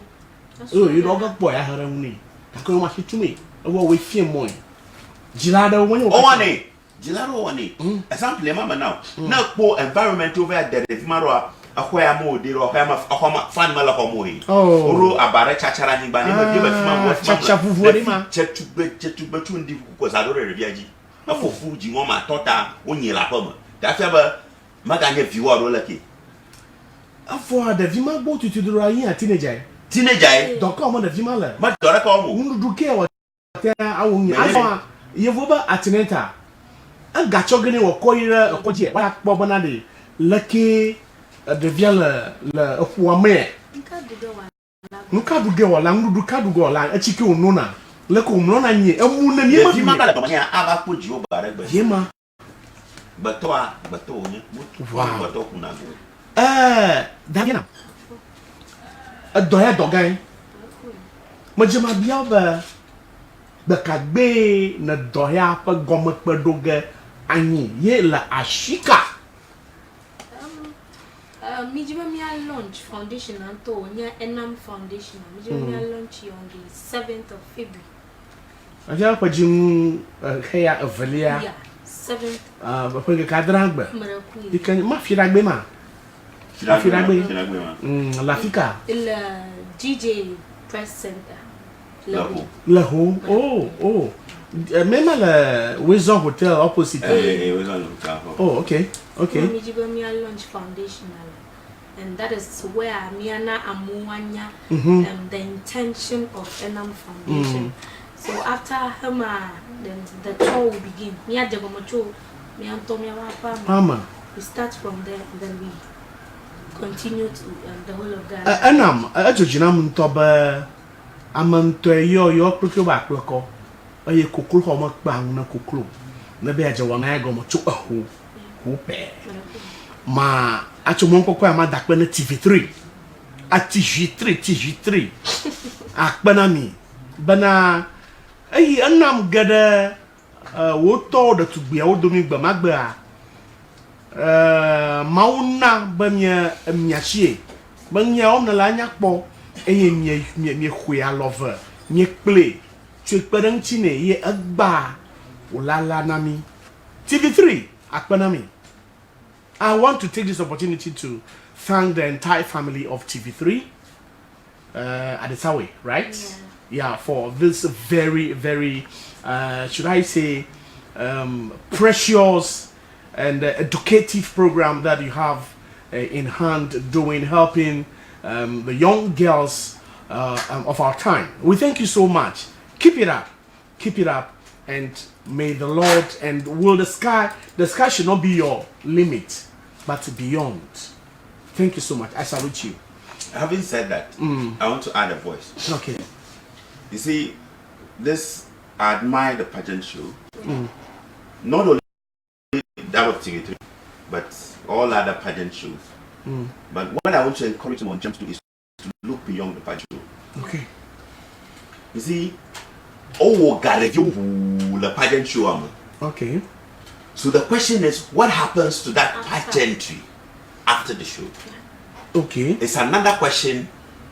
o yi do ga po ya hara mu ni ka ko ma hitumi e wo we fie mo jila do wo ni o wani jila do wani example mama now na po environment over there de bima ro akoya mo de ro akoma fan mala ko mo yi oro abare chachara ni ba ni ma bi ba fima mo chacha fufu de ma chetube tu ndi ko za do re biaji afofu ji won ma tota onyela pa mo ta fia ba maganye viwa ro laki afo de vima bo tutu do ra yin teenager donc comment de vima la ma dore ko mo ndu ke wa te awo yin afa ye vo ba atinenta ga chogene wo koyira ko je wa po bana de laki devient le fuame nka duge wala ndu ka duge wala e chike onuna le ko onuna nyi emu na ni ma bi ma kala ba ya aba ko ji o ba re gbe yema bato onye bato kuna go Dagina doya dogan majema bia ba ka gbe na doya pa gomo pe doge anyi ye la ashika Mijima Mia launch foundation and to Nya Enam Foundation. Mijima Mia launch on the 7th of February. Aja pa jim kaya avalia. Yeah, 7th. Ba pa ka drangba. Marakuyi. Ikan ma firagbe ma. Firagbe ma. Lafika. Il DJ Press Center. Laho. Oh. Même le Wizard Hotel opposite. Wizard Hotel. Oh, okay. Mijima Mia launch foundation. And that is where Miana Amuanya the intention of Enam Foundation. So after Hema, then the tour will begin. Mia Degomocho, Mia Tomia Pama. We start from there and then we continue to the whole of Ghana. Enam, Ajojinam Toba Amantoyo, your Kuku back, a Kuku Homer Bang na Kuku. Maybe I just want to go to a who pay. Ma acho mon kokwa ma dakpe na TV3 a TG3 akpana mi bana ayi anam gada wo to da tugbe wo domi gba magba mauna ba mia chie ba nya om na la nya kpo eye mi khua lover mi play tu ekpedan chine ye agba ulala nami TV3 akpana mi. I want to take this opportunity to thank the entire family of TV3 at the Sawe, right? Yeah, for this very, very, should I say, precious and educative program that you have in hand helping the young girls of our time. We thank you so much. Keep it up, and may the Lord, and will the sky should not be your limit, but beyond. Thank you so much. I salute you. Having said that, I want to add a voice. Okay. You see, I admire the pageant show. Not only that of TV3, but all other pageant shows. But what I want to encourage them on Jump to is to look beyond the pageant show. Okay. You see, the pageant show. Okay. So the question is, what happens to that pageantry after the show? Okay. It's another question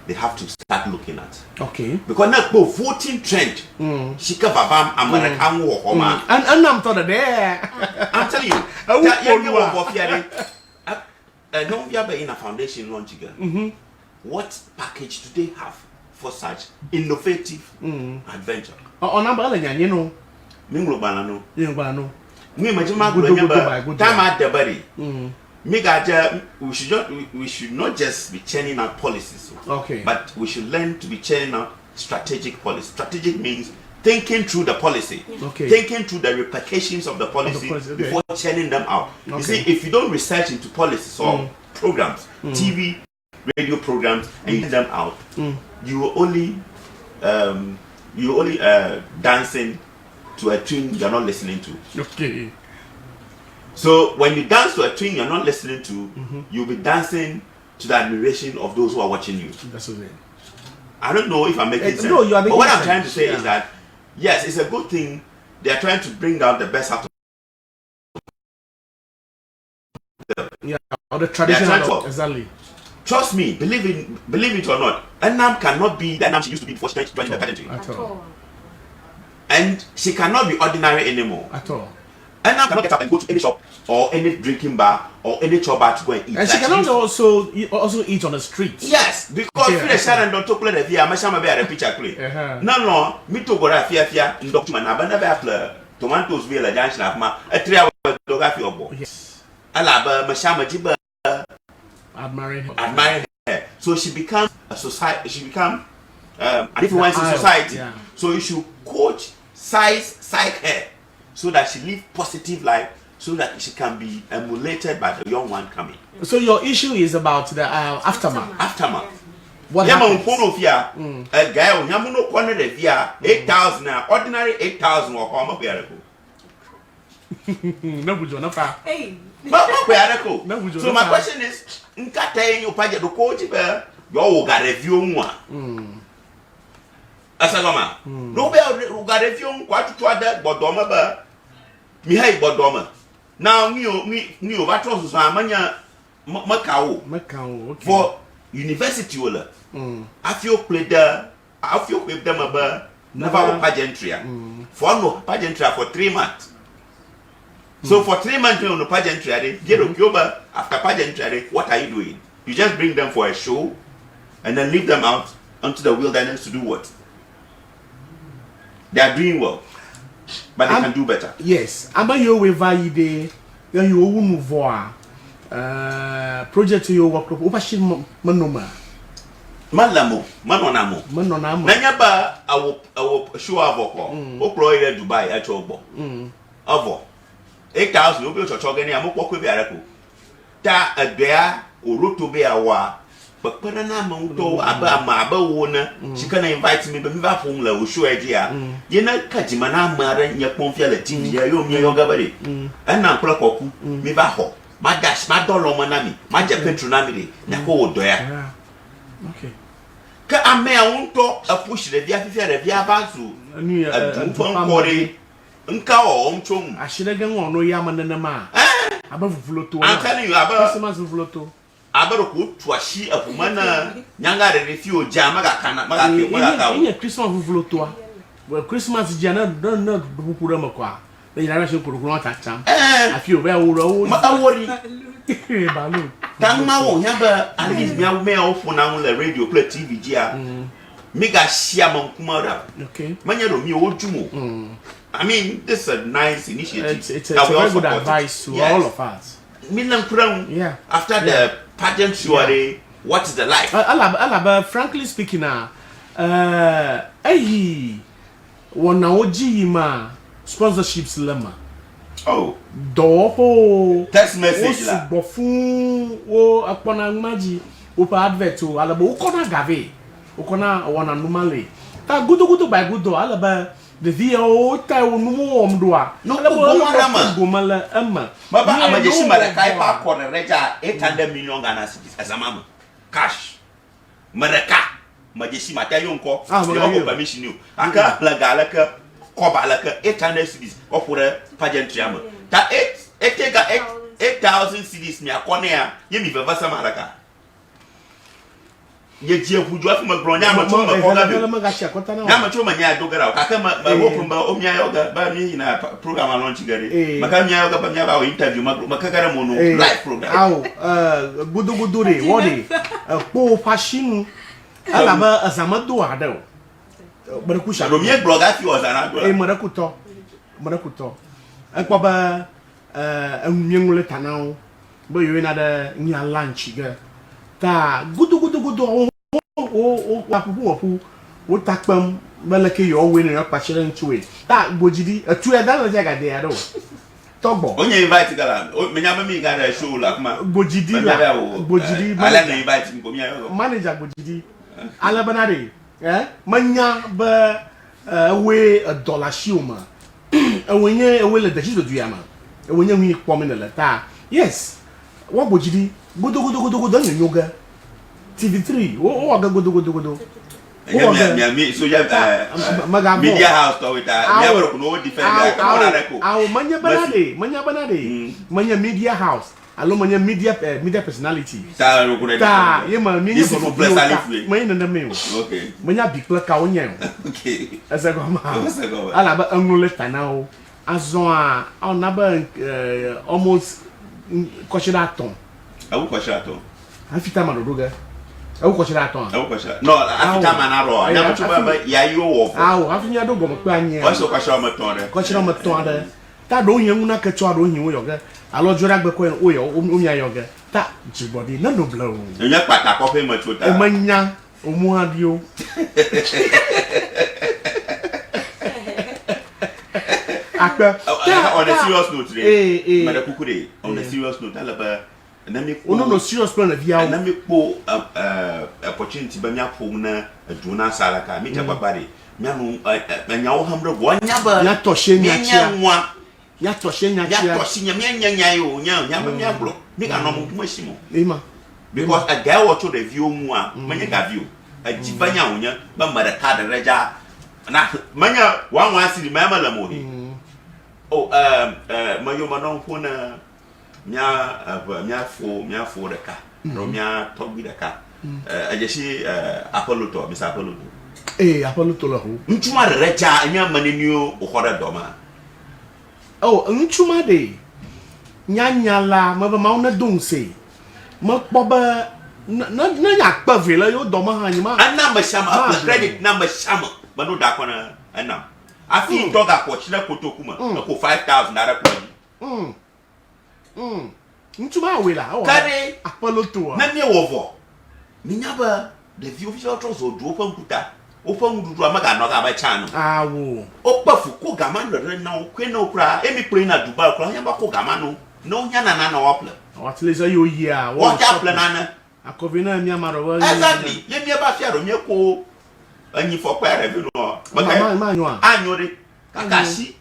they have to start looking at. Okay. Because now the voting trend, Shika Babam American War Homa. And I'm thought there. I'm telling you, don't be able in a foundation launch again. What package do they have for such innovative adventure? On number, you know. Minglo Banano. No. Me imagine my good time at the body. We should not just be churning out policies. Okay. But we should learn to be churning out strategic policy. Strategic means thinking through the policy. Okay. Thinking through the repercussions of the policy, before churning them out. Okay. You see, if you don't research into policies or programs, TV, radio programs, and you them out, you will only dancing to a tune you're not listening to. Okay. So when you dance to a tune you're not listening to, you'll be dancing to the admiration of those who are watching you. That's okay. I don't know if I'm making sense. No, you are making but what I'm sense. trying to say is that yes, it's a good thing. They are trying to bring out the best out of or the traditional to, exactly. Trust me, believe it or not, Annam cannot be the Annam she used to be before she joined the pageantry. At all. And she cannot be ordinary anymore. At all. Annam cannot get up and go to any shop or any drinking bar or any chop bar to go and eat. And she cannot also eat on the streets. Yes, because if the Sharon don't talk like the Mashama be a picture play. No, me to go to Fia in document. I never have tomatoes be a dance of a 3 hour photography of boy. Yes. Alaba Mashama Jiba admiring her. So she becomes a society. She becomes an influence in society. Yeah. So you should coach, psych her, so that she live positive life, so that she can be emulated by the young one coming. So your issue is about the aftermath. Aftermath. What happens? A guy on Yamuno corner the via 8,000 ordinary 8,000 or home No, we don't have. Hey. So my question is, nkata you paje do coach be you ga review one. Asagama. No be ga review kwa tutu ada bodoma ba. Mi hai bodoma. Now me over trust so amanya Macau. Okay. For university wala. I feel play there. I feel with them about never pageantry. For no pageantry for 3 months. So for 3 months on the pageantry, after pageantry, what are you doing? You just bring them for a show and then leave them out onto the wilderness to do what? They are doing well, but they can do better. Yes. Amba yo we valide, you won't voir. Project you work up. Opashin manoma. Manamo. Nanyaba, I will show a vocal. Oploy Dubai at your bo. Avo. 8,000 will be a chogani. I'm walk with Araku. Ta a bear or root to be a wa. But Panama to Abba Wona, she can invite me, but Mivafung will show idea. You know, Kajimana Mara, your Ponfiality, your yoga body. And now Plakoku, Mivaho, my dash, my dollar manami, my Japetronami, Nako doya. Okay. I may own talk a push the Via Bazu, a Dumpon Nkao I should have gone no yaman and a man. Above Floto. I'm telling you about Christmas of Floto. Abaroku to a she of Mana, Yanga, refuse Jamaga Canada. In a Christmas of Floto. Well, Christmas Jana don't know Puramaqua. The direction could go at time. I feel well, worry. Balu. Tangma, Yamba, at least me off for now on the radio, play TV. Mega Siamon Kumara. Okay. Manyado, me old Jumo. I mean, this is a nice initiative. It's a very good advice to all of us. Milan Crown, yeah. After the pageant soiree, what is the life? Alaba, frankly speaking, one OG ma sponsorships lema. Oh, doho text message la. Bofu o akpona maji upa advert o alaba ukona gave ukona wana normally. Ta gudo by gudo alaba the VO ta numu omdoa. No, gomala emma. Baba amajeshi Maraka pa corner reja 800 million Ghana cedis as a mama. Cash. Maraka majeshi mata yonko. Yo permission you. Aka la galaka koba laka 800 cedis ko for pageantry am. Ta 8,000 cedis mi akone ya yemi beba sama alaka. Ye tie fuju afi magronya amacho makoga bi. Na amacho manya dogara kaka ma hokumba omya yoga ba mi na program launch gari. Makamya yoga ba nya ba interview makakara mono live program. Aw gudu re wodi po fashion alaba azamado ado. Barakusha do mi blog afi ozana do. Marakuto. Akwa ba enwengule tanao. Bo yo na da nya lunch ga. Ta gudu o akuku o takpam malake yo we na pachire ntuwe ta gbojidi atu e da na jaga de ado togbo onye invite gala menya ba mi gala show la kuma gbojidi ala na invite mi ko mi ayo manager gbojidi ala banare manya ba we $1 shioma enwenye ewe le dashi do duama e wonye hu ikpo me na ta yes wo bojidi godo nyoga TV3 wo ga godo media house to with never no defend manya banade manya media house alo manya media personality ta ye ma mi this for personality manya na me okay manya big play ka onye okay asa go ma ala ba anule tanao azon a on aba almost koshira ton awu koshira ton afita madodoga awu koshira ton no afita manaro na mchuba ya yo wo awu afinya do go pe anye o so koshira mo ton de ta do yen na ke cho do yin wo yoga alo jora gbe ko o yo o mi ayoga ta jibodi na do blow enya pata ko pe mo chota e manya o mu adio on a serious note today mada kukure on a serious note alaba na me ko no serious plan na via na me ko opportunity ba nya po na aduna salaka me ja babare me anu nya wo hamre bo nya ba nya to she nya chia nya to she nya nya yo nya blo me ga no mo mashimo ema because a guy watch the view mu a manya ga view a jibanya wonya ba mara ka da reja na manya wan asiri ma la mo oh mayo manon kuna mia fo de ka no mia tobi de ka ajeshi Apollo to Mr. Apollo Apollo to la ho ntuma reja nya manenio o hore doma ntuma de nya la ma ba ma na dunse ma poba na nya pa vela yo doma ha nyima anamba shama credit number shama manu da kona anam afi toga ko chira kotokuma ko 5,000 naira ko ntuma wela kare Apollo to na me wovo ni nyaba the view official trust odu open kuta open dudu amaga no ga ba chanu awo opafu ko gama no na kwe no kra emi play na Dubai kra nyaba ko gama no nya na waple at least yo year what chaplain na akovina mi amaro wa exactly ye mi ba fiaro mi ko anyi fo kwa rebi no ma anyore kakashi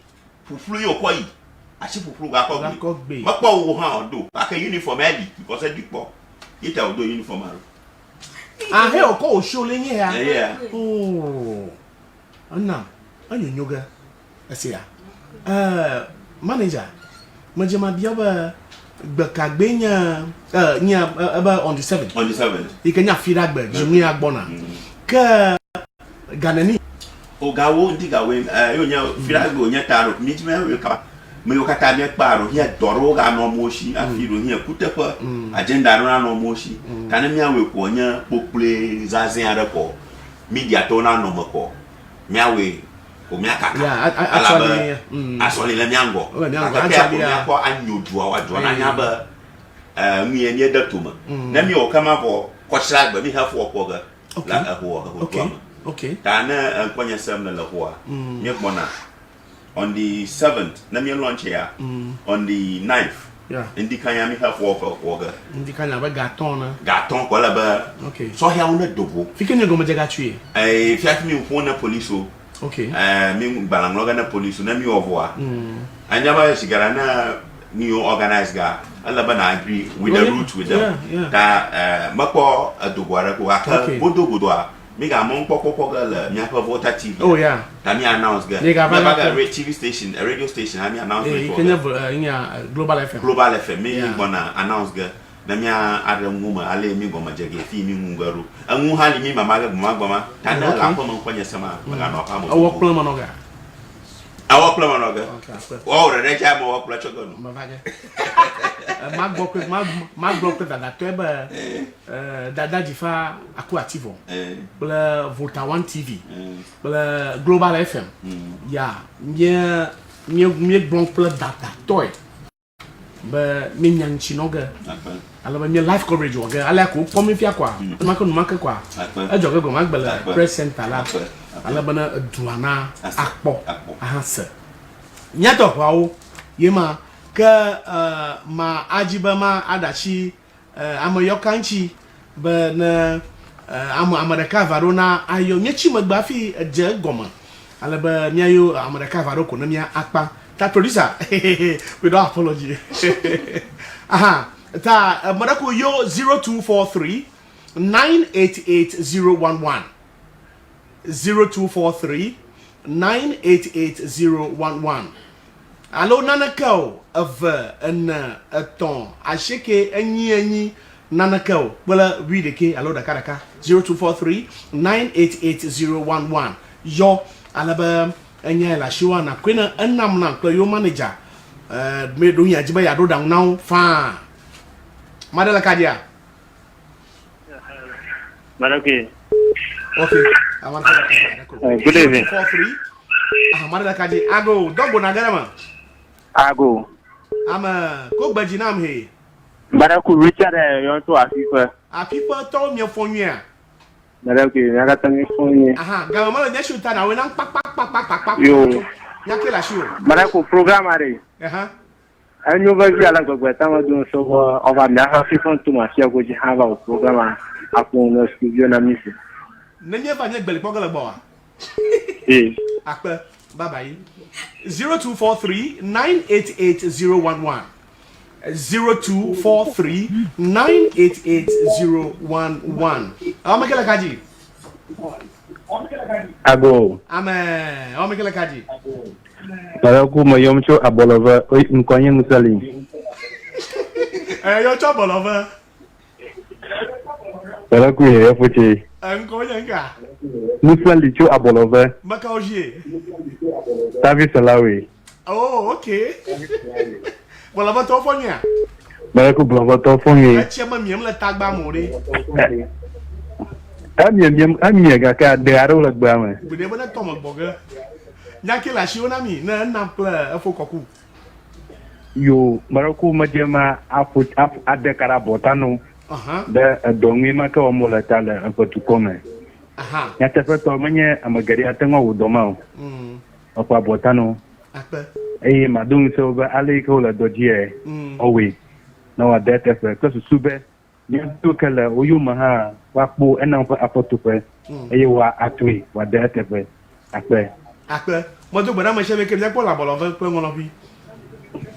fufuru yo koyi ashi fufuru ga ko gbe ma po wo ha odo aka uniform edi because edi po ita odo uniform aro he o ko o show le yin ya yeah anna anyonyoga asia manager majema biaba gbakagbenya nya about on the 7th ikenya fira gbe jimi agbona ka ganani ogawo ndigawe yo nya fira gbe onya taro mi jime we ka me yo kata me paro hia doro ga no moshi afiro hia kutepa agenda ro na no moshi kana mi awe ko onya popule zazen ara ko media to na no mako mi awe o mi akaka actually asoli le miango actually ko anyodua wadua na nya ba mi enie datuma na mi o kama ko kwashra gba mi hafu okwoga la ahwo okay kana kwanya sam na lahwa mi kona on the 7th na mi launch here on the 9th indikanya mi hafu okwoga indikanya ba gaton ko la ba okay so here on the dobo fikene go majaga tue fiat mi ko na police okay mi balangloga na police na mi ovoa anyaba sigara na new organized ga alaba na agree with the route with them ta mako adogwara ko aka bodo mi ga mon pokoko ga mi aka voter TV ta mi announce ga ga TV station a radio station ha mi announce for global FM mi gonna announce ga na mi ada nguma ale mi goma jage fi mi ngaro anwu hali mi mama ga goma ta na la ko mon kwanya sama ga no ka mo awok plan manoga o re ja mo wok plan chogo no mavaje magbok da teba dada jifa aku ativo bla Volta One TV bla Global FM ya mi blonk pla data toy ba mi nyang chinoga ala ba mi live coverage oga ala ko pomi fia kwa maka kwa ajoga go magbala press center la ala bana duana akpo ahasa nyato kwawo yema ka ma ajiba ma adachi amoyokanchi ba na amaraka varona ayo nyechi magbafi je goma ala ba nyayo amaraka varo ko na mia akpa Ta producer. We don't apology. Aha. Ta Madaku yo 0243 988011. 0243 988011. Allo nanakao of an ton. Asheke any nanakao. Well, read the key. Allo da karaka 0243 988011. Yo alaba anya la shiwa na kwena annam na kwa yo manager. Me do ya jiba ya do down now fa. Madala kadia. Maraki. Okay. Good evening. 43. Madala kadia. Ago dogo na garama. Ago. Ama ko gbajinam he. Maraku Richard yon to Afifa. Afifa to mi phone ya. Maraku nakata mi phone. Aha, gama na shuta na we na pak. Yo. Nyake la show. Maraku program are. Aha. Anyo ba bi ala gbogbo tama dun so over na Afifa to ma share go ji have a program akon no studio na mi. Nenye fa nye gbele pogala bo. Eh. Akpe bye bye. 0243 988011. 0243 988011. Amakela kaji. Ago. Amen. Amakela kaji. Maraku mayomcho abolova nkonye musali. Yo trouble over. Maraku ye fuche. Nkonye nga. Musali cho abolova. Makaoje. Service alawi. Oh, okay. Well, about to phone ya. Maraku blova to phone. Achema miem la tagba more. Ami ga ka de aro la gba me. Bude bona tomo boga. Nyake la shiona mi na nampla afo koku. Yo Maraku majema afu adekara botano. Aha. De dongi maka o mola tala apotu kome. Aha. Ya tefa manye amagari atengo udoma. Apa botano. Akpe. Madung so ba ale ko la dojie. Owe. Na wa de tefa ko sube. Ni to kala oyuma ha wapo ena apotu pe. Wa atwe wa de tefa. Akpe. Akpe. Mo to gbara ma se me ke je po la bolo fe pe won bi.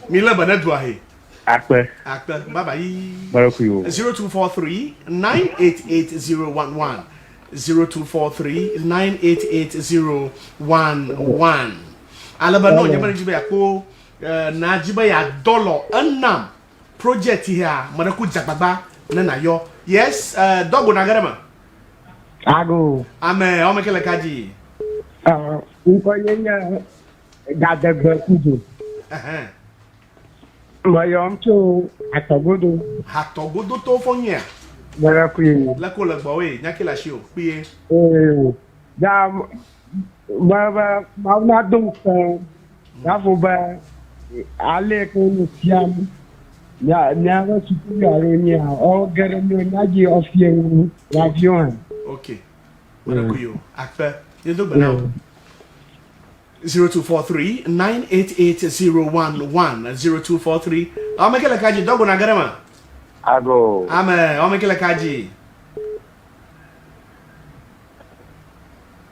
Mi le bana du ahe. Akpe. Akpe. Bye bye. Maraku yo. 0243 988011. 0243 988011. Alaba no nyama jibe yako na jibe ya dollar annam project here Madaku jagbagba na yo. Yes, dogo na garama. Ago. Ame o mekele kaji. Nkonye nya gadagba kudo. Mayomcho atogodo. Hatogodo to fonya. Maraku ye. La ko la gbo we nyake la shi o piye. Da baba na dum da fo ba ale ko no tiam ya ga su ku ya re ni ha o gere no na ji ofie avion. Okay. Madaku yo. Akpe. You do bana. 0243 988011. 0243. O mekele kaji dogo na garama. Ago. Ame o mekele kaji.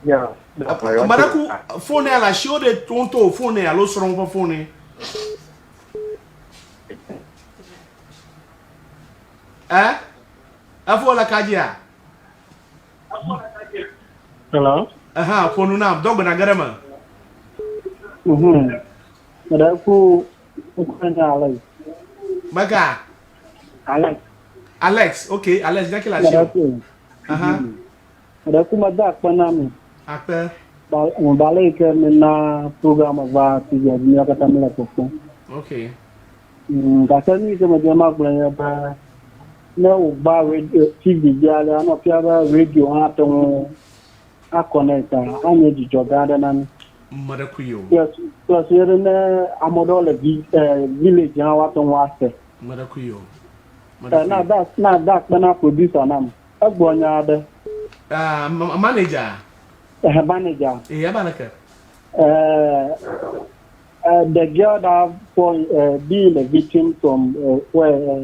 Yeah. Madaku phone ala show de tonto phone ala soron pa phone. Afo la kajia. Hello. Aha, phone na dogo na garama. Madaku ukanya Alex. Maga. Alex, okay, Alex jaki la show. Aha. Madaku madak panami. Akpe. Balai ke na program va tiga dunia kata mela pokok. Okay. Kata ni sama dia mak belanja ba na uba radio TV dia na pia ba radio atong a connecta anya di jogada nan. Madaku yo. Yes, plus yere na amodole village na watong wase. Madaku yo. Na da na producer nam. Agbonya de. Manager. Manager. Abanaka. The girl that being a victim from where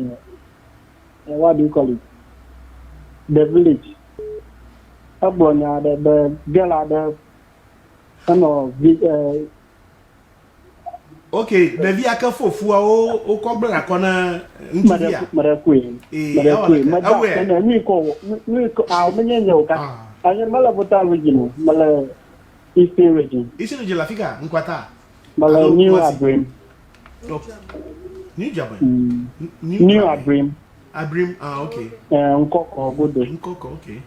what do you call it? The village. Agbonya the girl at the Okay, the via ka fofu o ko gbara kona ntia. Maracuí. Mas não me co ao menino o cara. A gente mala botar o gino, mala East Isi no jela fika nkwata. Mala New Abrim. New Jabon. New Abrim. Abrim, okay. Nkoko bodo. Nkoko, okay.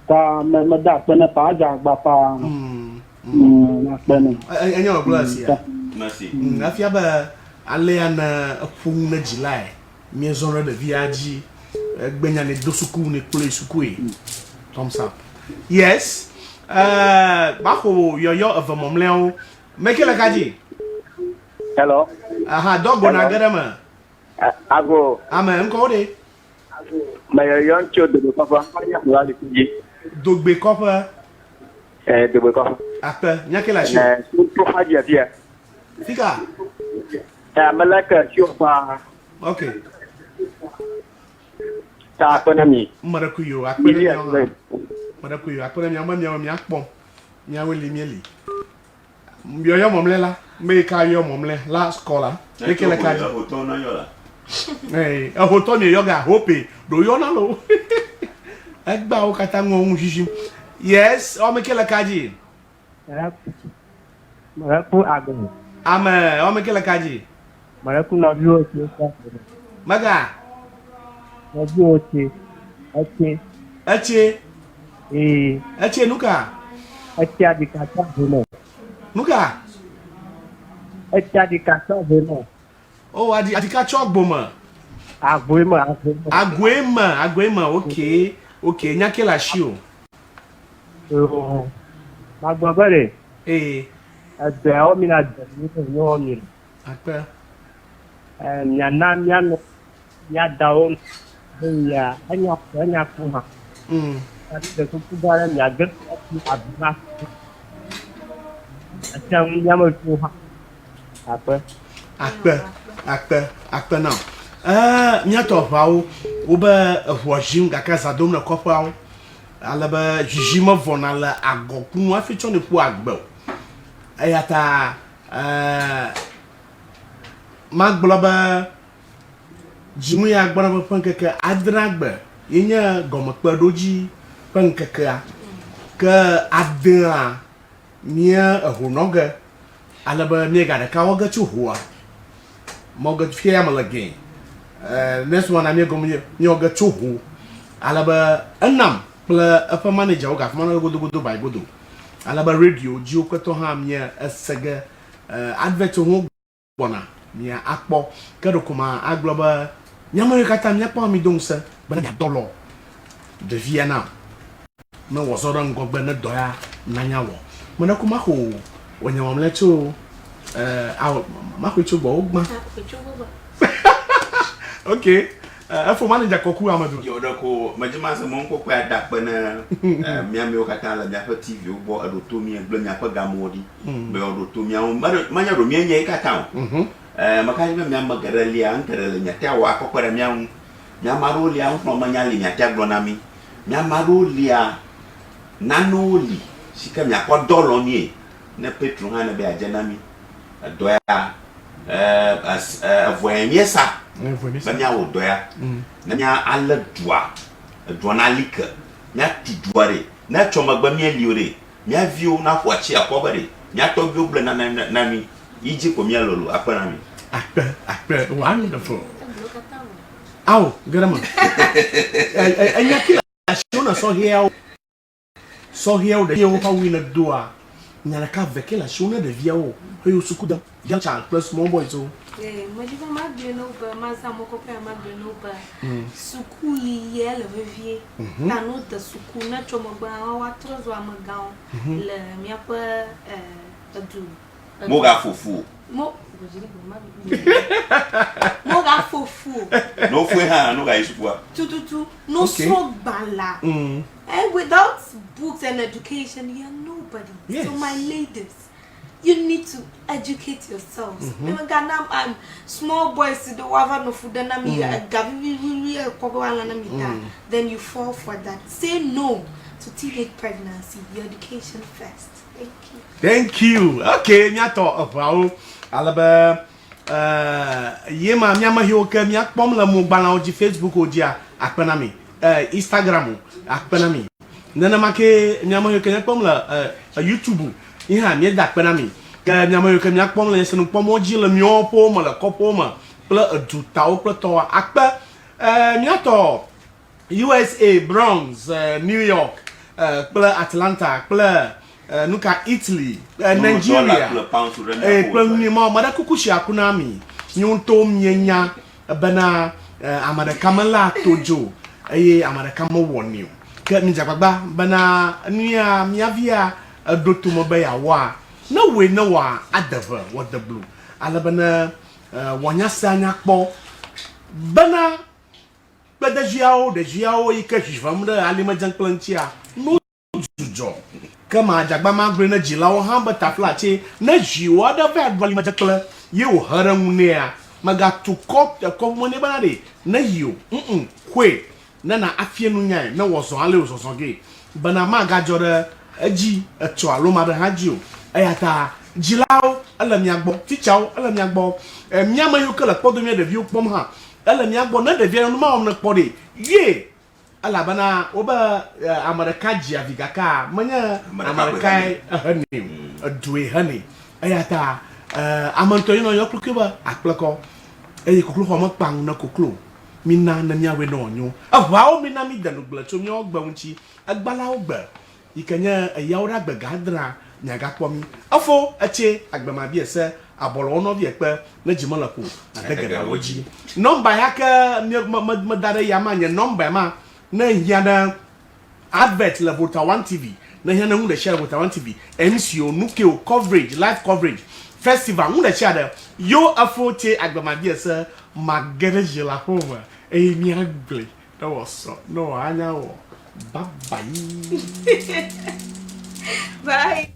Ta ma da pena pa ja ba pa. Na pena. Enyo bless ya. Merci. Afia ba ale ana apun na July. Mi zonre de viaji. Gbenya ne dosuku ne kule suku e. Thumbs up. Yes. Bako yo of momleo. Make la kaji. Hello. Aha, dogo na garama. Ago. Ama nko de. Mayo yon cho de papa. Ya wali kuji. Dogbe kopa. De papa. Apa, nyake la shi. Pour haja dia. Fika. Malaka shofa. Okay. Ta konami. Marakuyo, akpere. Marakuyo, akpere mi amma mi akpom. Mi aweli mieli. Mbio yo momlela, me ka yo momle last caller. Ekele ka. Hoton na yola. Eh, hoton ni yoga hope do yo na lo. Egba o kata nwo jijim. Yes, o me kele kaji. Maraku ago. Ama, o me kele kaji. Maraku na bio ti sa. Maga. Na bio ti. Ache. Ache. Ache nuka. Ache adi kata bono. Nuka. Ache adi kata bono. Oh, adi ka chok boma. Agwema. Agwema, okay. Okay, nyake la shio. Magbabare. Ade o mi na de ni o mi. Akpe. Nyana ya daon. Ya anya kuma. Ati de ku bare mi aget abna. Ati nyama ku ha. Akpe now. Nyato fawo oba huajim gaka zadom na kopawo. Alaba jijima vonala agoku afi chone ku agbe. Ayata magbloba jimu ya agbara pankeke adragbe yenya gomokpa doji pankeke ka adra mia ahonoga alaba mega da kawoga chuhua moga fiamala again next one am go mioga chuhu alaba anam pla apa manager oga fama godo by godo alaba radio ji okweto ha mia esege advert ho bona mia akpo kedokuma agloba nyamare kata mia pa mi donsa bana ya dolo de Vienna me wosoro ngogbe na doya nanyawo mona kuma ho wonyamamle cho makwecho bo ogma okay afọ manager koku amadu yo doko majima se mon ko kwa da pena mia me o kata la da TV o bo adotomi egbe nya pa gamodi be adotomi an manya ro mi nya kata maka ni mia magarali an karele nya ta wa kokwara mia maroli an no manya li nya ta glonami mia maroli a nanoli sika mia ko dolo ni na petro ha na be ajanami doya voyemiesa mia wo doya na mia ala dua na lika mia tuduare na choma gba mia liore mia view na kwachi akobare mia to view bla na mi iji ko mia lolo apana mi akpe wonderful aw grandma anya kila shona so here de yo pa wina doa nyana ka veke la shona de viao heyo sukuda young child plus small boys so majiba magdeno ba mazamo ko pa magdeno ba suku ye le vivie tanu de suku na chomo ba wa trozo amagao le mia pa adu moga fufu moga fufu no fue ha no ga isupua tututu no so bala and without books and education you're nobody. Yes. So my ladies, you need to educate yourselves. Small boys do no food then you fall for that. Say no to teenage pregnancy, your education first. Thank you. Okay, nya to abawo alaba yema nyama hiwoke nya kpom la mo gbala oji Facebook oji akpana mi Instagram akpana mi nana make nyama hiwoke nya kpom la YouTube iha mi da akpana mi ka nyama hiwoke nya kpom la senu kpom oji la mio po ma la kopo ma pla duta o pla to akpa nya to USA Bronx New York pla Atlanta pla nuka Italy Nigeria ni ma mada kukushi akuna mi nyonto mienya bana amada kamala tojo amada kama woni ke mi jagbagba bana nia miavia dotu mo be yawa na we na wa adava what the blue ala bana wanya sanya kpo bana bada jiao ike jivamde alima janklantia no jujo kama jagba magre na jilawo hamba taflache na jiwa da va advali majakla yo harangunea maga to kop the komone banade na yo kwe na afie no nyan na woso ale woso ge bana maga jore aji eto aloma da hajio ayata jilawo ala miagbo tichao ala miagbo miama yo kala podo mi de view pom ha ala miagbo na de view no ma on na pode ye ala bana oba America jia vigaka manya America hani adwe hani ayata amanto yino yoklukiba akpleko koklu ho mo pang na koklu mina na nyawe no onyo awa mina mi danu gbacho mi ogba unchi agbala ogba ikanya ayawra gbagadra nyaga kpomi afo ache agbama bi ese abolo no bi epe na jimola ko adagada woji number yaka madare yamanya number ma na hiana advert la Vota 1 TV na hiana ngu de share Vota 1 TV MCO nukeo coverage live coverage festival ngu de share yo afote agbamadi ese magereje la home mi agble that was so no anya wo bye bye Bye.